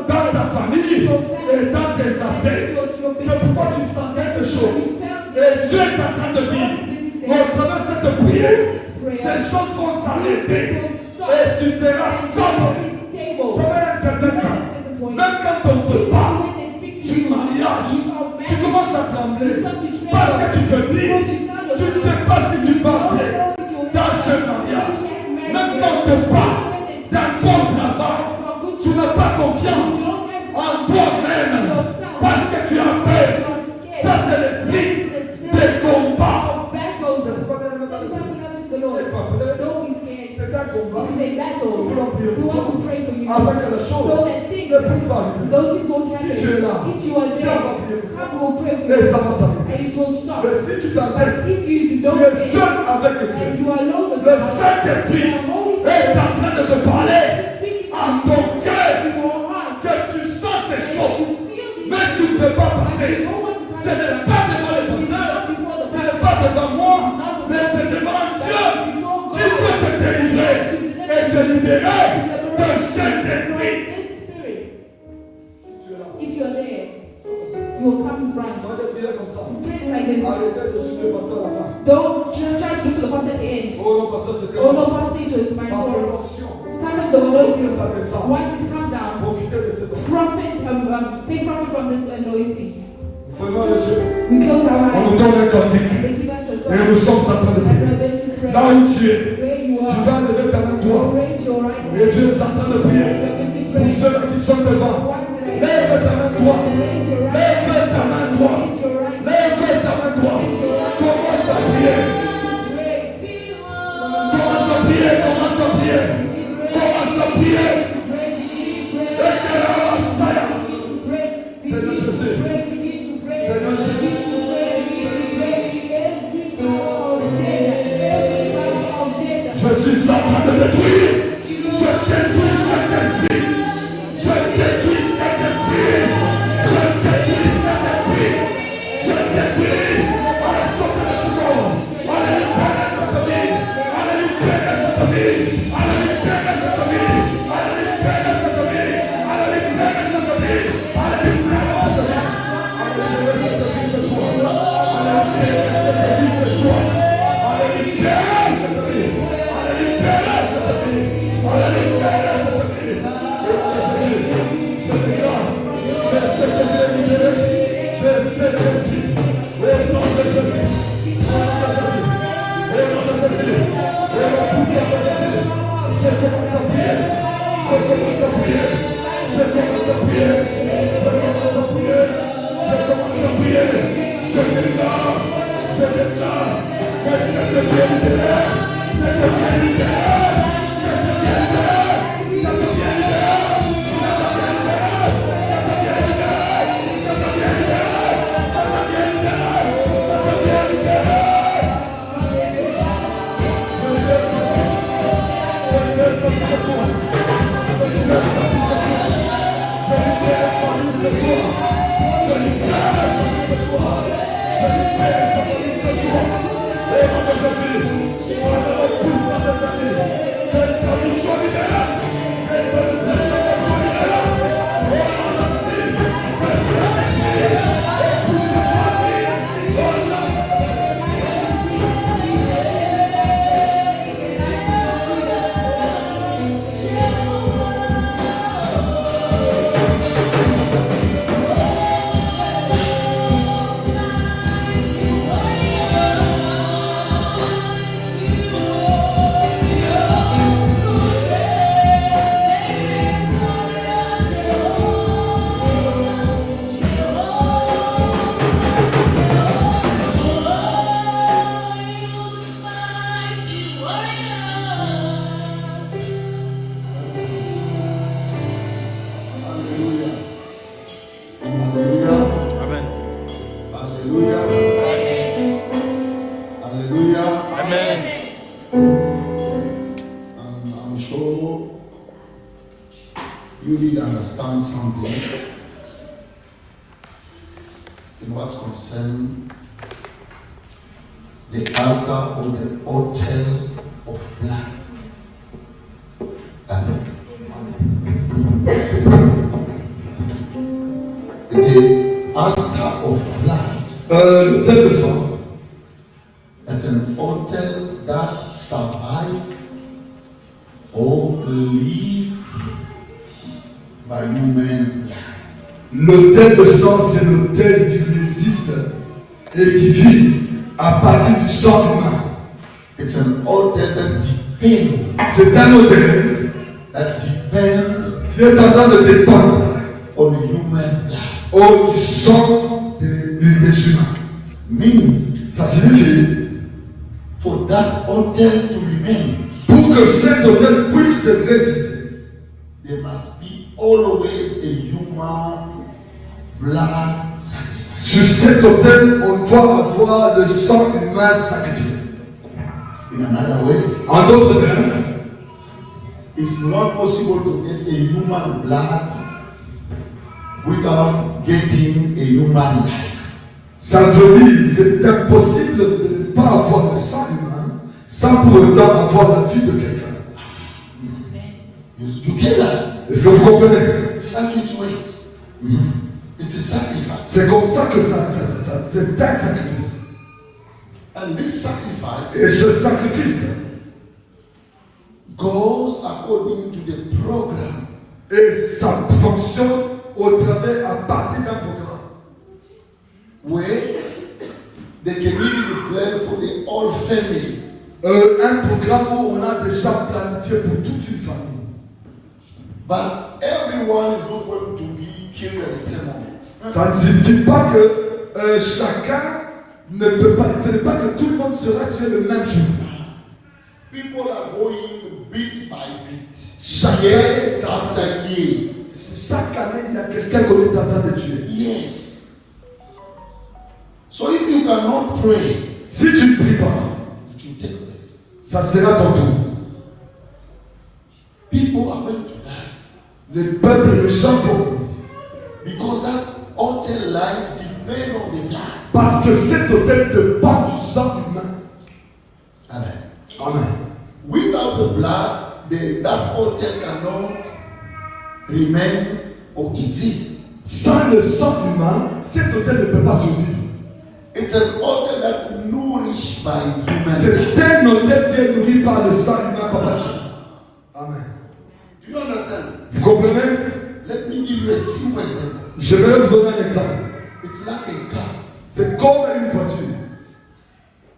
[SPEAKER 1] dans ta famille et dans tes affaires. C'est pourquoi tu sentais ces choses. Et Dieu est en train de dire, au travers de cette prière, ces choses vont s'arrêter et tu seras stable. Ça va à un certain temps. Même quand on te parle du mariage, tu commences à trembler parce que tu te dis, tu ne sais pas si tu vas bien dans ce mariage. Même quand on te parle d'un bon travail, tu n'as pas confiance en toi-même parce que tu as peur. Ça, c'est l'esprit des combats.
[SPEAKER 2] Don't be scared.
[SPEAKER 1] C'est un combat.
[SPEAKER 2] It is a battle.
[SPEAKER 1] Nous voulons prier
[SPEAKER 2] We
[SPEAKER 1] pour
[SPEAKER 2] want
[SPEAKER 1] toi.
[SPEAKER 2] to pray for you.
[SPEAKER 1] Afin que les choses
[SPEAKER 2] So that things,
[SPEAKER 1] ne puissent pas arriver.
[SPEAKER 2] those things won't
[SPEAKER 1] Si
[SPEAKER 2] happen.
[SPEAKER 1] tu es là,
[SPEAKER 2] If you are
[SPEAKER 1] Dieu
[SPEAKER 2] there,
[SPEAKER 1] va prier pour toi.
[SPEAKER 2] come will pray for
[SPEAKER 1] Et ça va
[SPEAKER 2] you.
[SPEAKER 1] s'arrêter.
[SPEAKER 2] And it will stop.
[SPEAKER 1] Mais si tu t'arrêtes,
[SPEAKER 2] But if you
[SPEAKER 1] tu
[SPEAKER 2] don't
[SPEAKER 1] es
[SPEAKER 2] pray,
[SPEAKER 1] seul avec
[SPEAKER 2] and
[SPEAKER 1] Dieu.
[SPEAKER 2] you are alone with
[SPEAKER 1] Le
[SPEAKER 2] God,
[SPEAKER 1] Saint-Esprit
[SPEAKER 2] the Holy
[SPEAKER 1] est
[SPEAKER 2] Spirit
[SPEAKER 1] en train de te parler
[SPEAKER 2] speaking
[SPEAKER 1] à ton cœur
[SPEAKER 2] to your heart,
[SPEAKER 1] que tu sens ces
[SPEAKER 2] and
[SPEAKER 1] choses,
[SPEAKER 2] you feel this,
[SPEAKER 1] mais tu ne peux pas
[SPEAKER 2] but
[SPEAKER 1] passer.
[SPEAKER 2] you don't want to come
[SPEAKER 1] Ce n'est
[SPEAKER 2] back.
[SPEAKER 1] pas devant les
[SPEAKER 2] It is
[SPEAKER 1] pasteurs,
[SPEAKER 2] not before the
[SPEAKER 1] ce n'est pas devant moi, mais c'est devant Dieu qui peut te délivrer et te libérer de Saint-Esprit.
[SPEAKER 2] This spirit,
[SPEAKER 1] Tu es là.
[SPEAKER 2] if you are there, you will come in front.
[SPEAKER 1] On va te prier comme ça.
[SPEAKER 2] Pray like this.
[SPEAKER 1] Arrêtez de suivre le pasteur à la fin.
[SPEAKER 2] Don't try to look to the pastor at the end.
[SPEAKER 1] Oh non, pasteur, c'était
[SPEAKER 2] Oh no, pastor, it was my
[SPEAKER 1] par
[SPEAKER 2] story.
[SPEAKER 1] l'onction.
[SPEAKER 2] Sometimes the Lord
[SPEAKER 1] Lorsque
[SPEAKER 2] is,
[SPEAKER 1] ça descend,
[SPEAKER 2] once it comes down,
[SPEAKER 1] profitez de cette onction.
[SPEAKER 2] take profit from this anointing.
[SPEAKER 1] Vraiment, les yeux.
[SPEAKER 2] We close our
[SPEAKER 1] On nous
[SPEAKER 2] eyes
[SPEAKER 1] donne un cantique.
[SPEAKER 2] and they give us a
[SPEAKER 1] Et
[SPEAKER 2] song.
[SPEAKER 1] nous sommes en train de
[SPEAKER 2] And
[SPEAKER 1] prier.
[SPEAKER 2] we're going to pray.
[SPEAKER 1] Là où tu es,
[SPEAKER 2] Where you
[SPEAKER 1] tu
[SPEAKER 2] are,
[SPEAKER 1] vas lever ta main droite.
[SPEAKER 2] raise your right
[SPEAKER 1] Et
[SPEAKER 2] hand.
[SPEAKER 1] Dieu est en train de prier. Pour ceux qui sont devant, lève ta main droite.
[SPEAKER 2] Raise your right
[SPEAKER 1] Lève
[SPEAKER 2] hand.
[SPEAKER 1] ta main droite.
[SPEAKER 2] Raise your right hand.
[SPEAKER 1] Lève ta main droite. Commence à prier. Commence à prier. Commence à prier. Commence à prier. Seigneur Jésus. Seigneur Jésus. Je suis en train de détruire. Je détruis cet esprit. Je détruis cet esprit. Je détruis cet esprit. Je détruis. Allez, sortez de ce corps. Allez, libérer cette vie. Allez, libérer cette vie. Allez, libérer cette vie. Allez, libérer cette vie. Allez, libérer cette vie. Allez, libérer cette vie. Allez, libérer cette vie ce soir. Allez, libérer cette vie ce soir. Allez, libérer cette vie. Allez, libérer cette vie. Allez, libérer cette vie. Je déclare, fais cette vie libérée. Fais cette vie. Au nom de Jésus. Au nom de Jésus. Au nom de Jésus. Au nom puissant de Jésus. Je commence à prier. Je commence à prier. Je
[SPEAKER 3] L'autel de sang, c'est l'autel qui résiste et qui vit à partir du sang humain.
[SPEAKER 1] It's an altar that depends.
[SPEAKER 3] C'est un autel qui est en train de dépendre
[SPEAKER 1] on human life.
[SPEAKER 3] Du sang des humains.
[SPEAKER 1] Means,
[SPEAKER 3] ça signifie,
[SPEAKER 1] for that altar to remain,
[SPEAKER 3] pour que cet autel puisse résister,
[SPEAKER 1] there must be always a human blood sacrifice.
[SPEAKER 3] Sur cet autel, on doit avoir le sang humain sacrifié.
[SPEAKER 1] In another way,
[SPEAKER 3] en d'autres termes,
[SPEAKER 1] it's not possible to get a human blood without getting a human life.
[SPEAKER 3] Ça veut dire c'est impossible de ne pas avoir le sang humain sans pour autant avoir la vie de quelqu'un.
[SPEAKER 1] You get that?
[SPEAKER 3] Est-ce que vous comprenez?
[SPEAKER 1] That's it ways. It's a sacrifice.
[SPEAKER 3] C'est comme ça que c'est un sacrifice.
[SPEAKER 1] And this sacrifice,
[SPEAKER 3] et ce sacrifice
[SPEAKER 1] goes according to the program.
[SPEAKER 3] Et ça fonctionne au travers à partir d'un programme.
[SPEAKER 1] Where they can even be planned for the whole family.
[SPEAKER 3] Un programme où on a déjà planifié pour toute une famille.
[SPEAKER 1] But everyone is not going to be killed at the same moment.
[SPEAKER 3] Ça ne signifie pas que chacun ne peut pas. Ce n'est pas que tout le monde sera tué le même jour.
[SPEAKER 1] People are going bit by bit.
[SPEAKER 3] Year
[SPEAKER 1] after year.
[SPEAKER 3] Chaque année, il y a quelqu'un qu'on est en train de tuer.
[SPEAKER 1] Yes. So if you cannot pray,
[SPEAKER 3] si tu ne pries pas,
[SPEAKER 1] it will take place.
[SPEAKER 3] Ça sera ton tour.
[SPEAKER 1] People are going to die.
[SPEAKER 3] Les peuples, les gens vont.
[SPEAKER 1] Because that altar life depends on the blood.
[SPEAKER 3] Parce que cet autel dépend du sang humain.
[SPEAKER 1] Amen.
[SPEAKER 3] Amen.
[SPEAKER 1] Without the blood, that altar cannot remain or exist.
[SPEAKER 3] Sans le sang humain, cet autel ne peut pas survivre.
[SPEAKER 1] It's an altar that nourished by human.
[SPEAKER 3] C'est un autel qui est nourri par le sang humain, Papa Dieu. Amen.
[SPEAKER 1] Do you understand?
[SPEAKER 3] Vous comprenez?
[SPEAKER 1] Let me give you a simple example.
[SPEAKER 3] Je vais vous donner un exemple.
[SPEAKER 1] It's like a car.
[SPEAKER 3] C'est comme une voiture.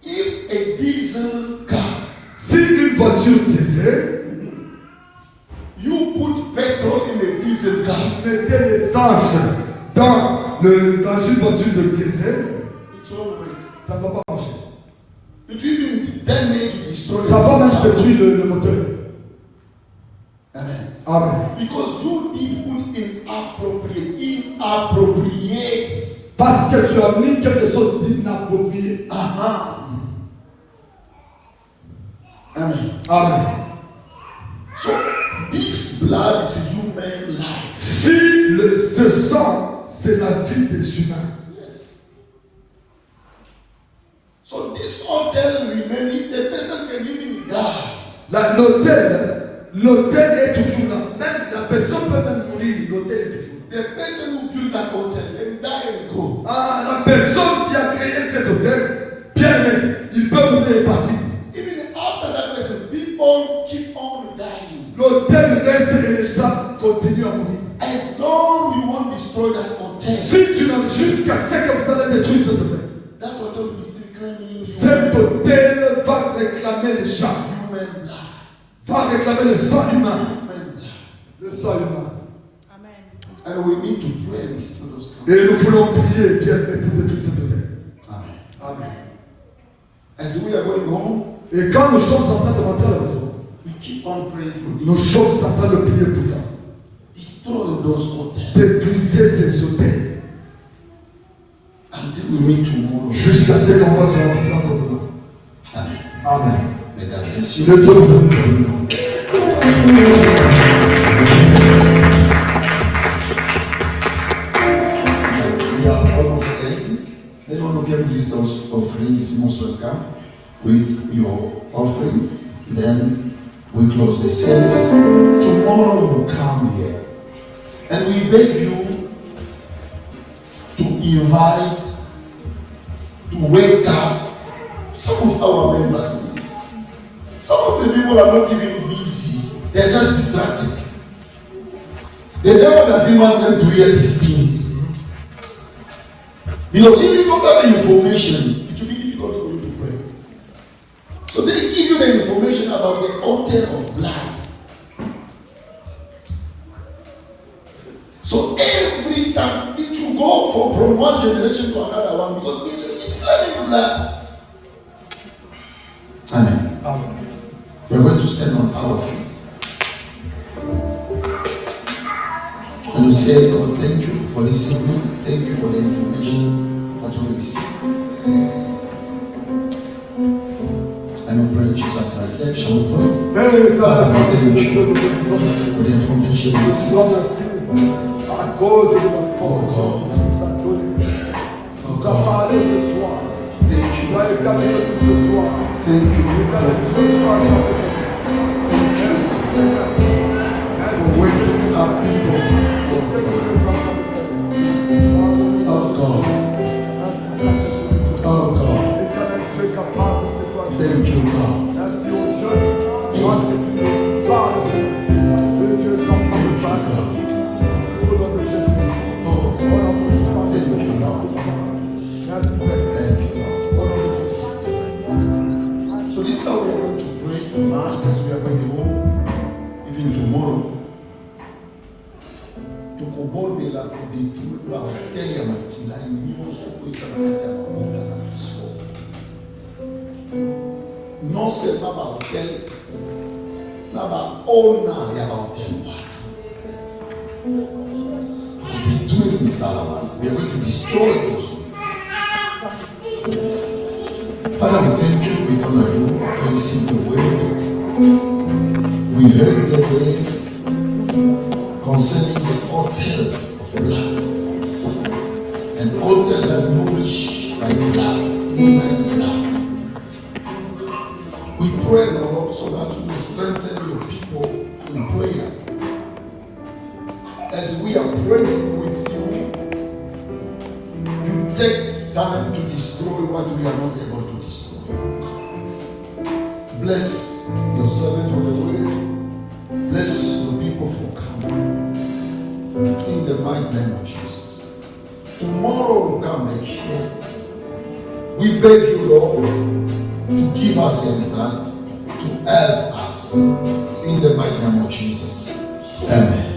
[SPEAKER 1] If a diesel car,
[SPEAKER 3] si une voiture diesel,
[SPEAKER 1] you put petrol in a diesel car,
[SPEAKER 3] mettez l'essence dans une voiture de diesel,
[SPEAKER 1] it won't break.
[SPEAKER 3] Ça ne va pas marcher.
[SPEAKER 1] It will even damage, destroy.
[SPEAKER 3] Ça va même détruire le moteur.
[SPEAKER 1] Amen.
[SPEAKER 3] Amen.
[SPEAKER 1] Because you did put inappropriate.
[SPEAKER 3] Parce que tu as mis quelque chose d'inapproprié.
[SPEAKER 1] Amen.
[SPEAKER 3] Amen.
[SPEAKER 1] So this blood is human life.
[SPEAKER 3] Si ce sang, c'est la vie des humains.
[SPEAKER 1] Yes. So this altar the person can even die.
[SPEAKER 3] L'hôtel est toujours là. Même la personne peut même mourir, l'hôtel est toujours là.
[SPEAKER 1] The person who built that hotel can die and go.
[SPEAKER 3] Ah, la personne qui a créé cet hôtel, bien aimé, il peut mourir et partir.
[SPEAKER 1] Even after that person, people keep on dying.
[SPEAKER 3] L'hôtel reste et les gens continuent à mourir.
[SPEAKER 1] As long as we won't destroy that hotel,
[SPEAKER 3] Si tu n'as jusqu'à ce que vous allez détruire cet hôtel,
[SPEAKER 1] that hotel will be still claiming
[SPEAKER 3] cet hôtel va réclamer le sang.
[SPEAKER 1] human blood.
[SPEAKER 3] Va réclamer le sang humain.
[SPEAKER 1] Human blood.
[SPEAKER 3] Le sang humain.
[SPEAKER 1] And we need to pray and restore those.
[SPEAKER 3] Et nous voulons prier bien aimé pour détruire cet hôtel.
[SPEAKER 1] Amen.
[SPEAKER 3] Amen.
[SPEAKER 1] As we are going home,
[SPEAKER 3] Et quand nous sommes en train de rentrer à la maison,
[SPEAKER 1] we keep on praying for
[SPEAKER 3] nous
[SPEAKER 1] this.
[SPEAKER 3] sommes en train de prier pour ça.
[SPEAKER 1] Destroy those hotels
[SPEAKER 3] Détruisez ces hôtels
[SPEAKER 1] until we meet tomorrow.
[SPEAKER 3] jusqu'à ce qu'on va se rencontrer encore demain.
[SPEAKER 1] Amen.
[SPEAKER 3] Amen.
[SPEAKER 1] May God bless you.
[SPEAKER 3] Le Dieu vous bénisse.
[SPEAKER 1] We are almost at the end. Anyone who can release those offering is most welcome with your offering. Then we close the service. Tomorrow we'll come here. And we beg you to invite, to wake up some of our members. Some of the people are not even busy. They are just distracted. The devil doesn't want them to hear these things. Because if you don't have the information, it will be difficult for you to pray. So they give you the information about the altar of blood. So every time it will go from one generation to another one because it's claiming blood. Amen.
[SPEAKER 3] Amen.
[SPEAKER 1] We are going to stand on our feet. And we say, God, thank you for this evening. Thank you for the information that we received. And we pray in Jesus' name. Shall we pray? Father, thank you for the information we received. Oh God. Oh God. Thank you. For waking up people. Oh God. Oh God. Thank you, God. So this is how we are going to pray tonight as we are going home, even tomorrow. Tukubondela kudetruira hoteli ya makila nyonso kuisa na kati ya maboka na maso. Non seulement ba hotel, na ba owner ya ba hotel. Détruire misala wana. We are going to destroy those. Father, we thank you, we honor you, for this simple word. We heard the word concerning the hotel of blood. An hotel that nourished by blood, human blood. We pray, Lord, so that you will strengthen your people in prayer. As we are praying with you, you take time to destroy what we are not able to destroy. Bless your servant for the word. Bless your people for coming. In the mighty name of Jesus. Tomorrow we'll come back here. We beg you, Lord, to give us a result, to help us. In the mighty name of Jesus. Amen.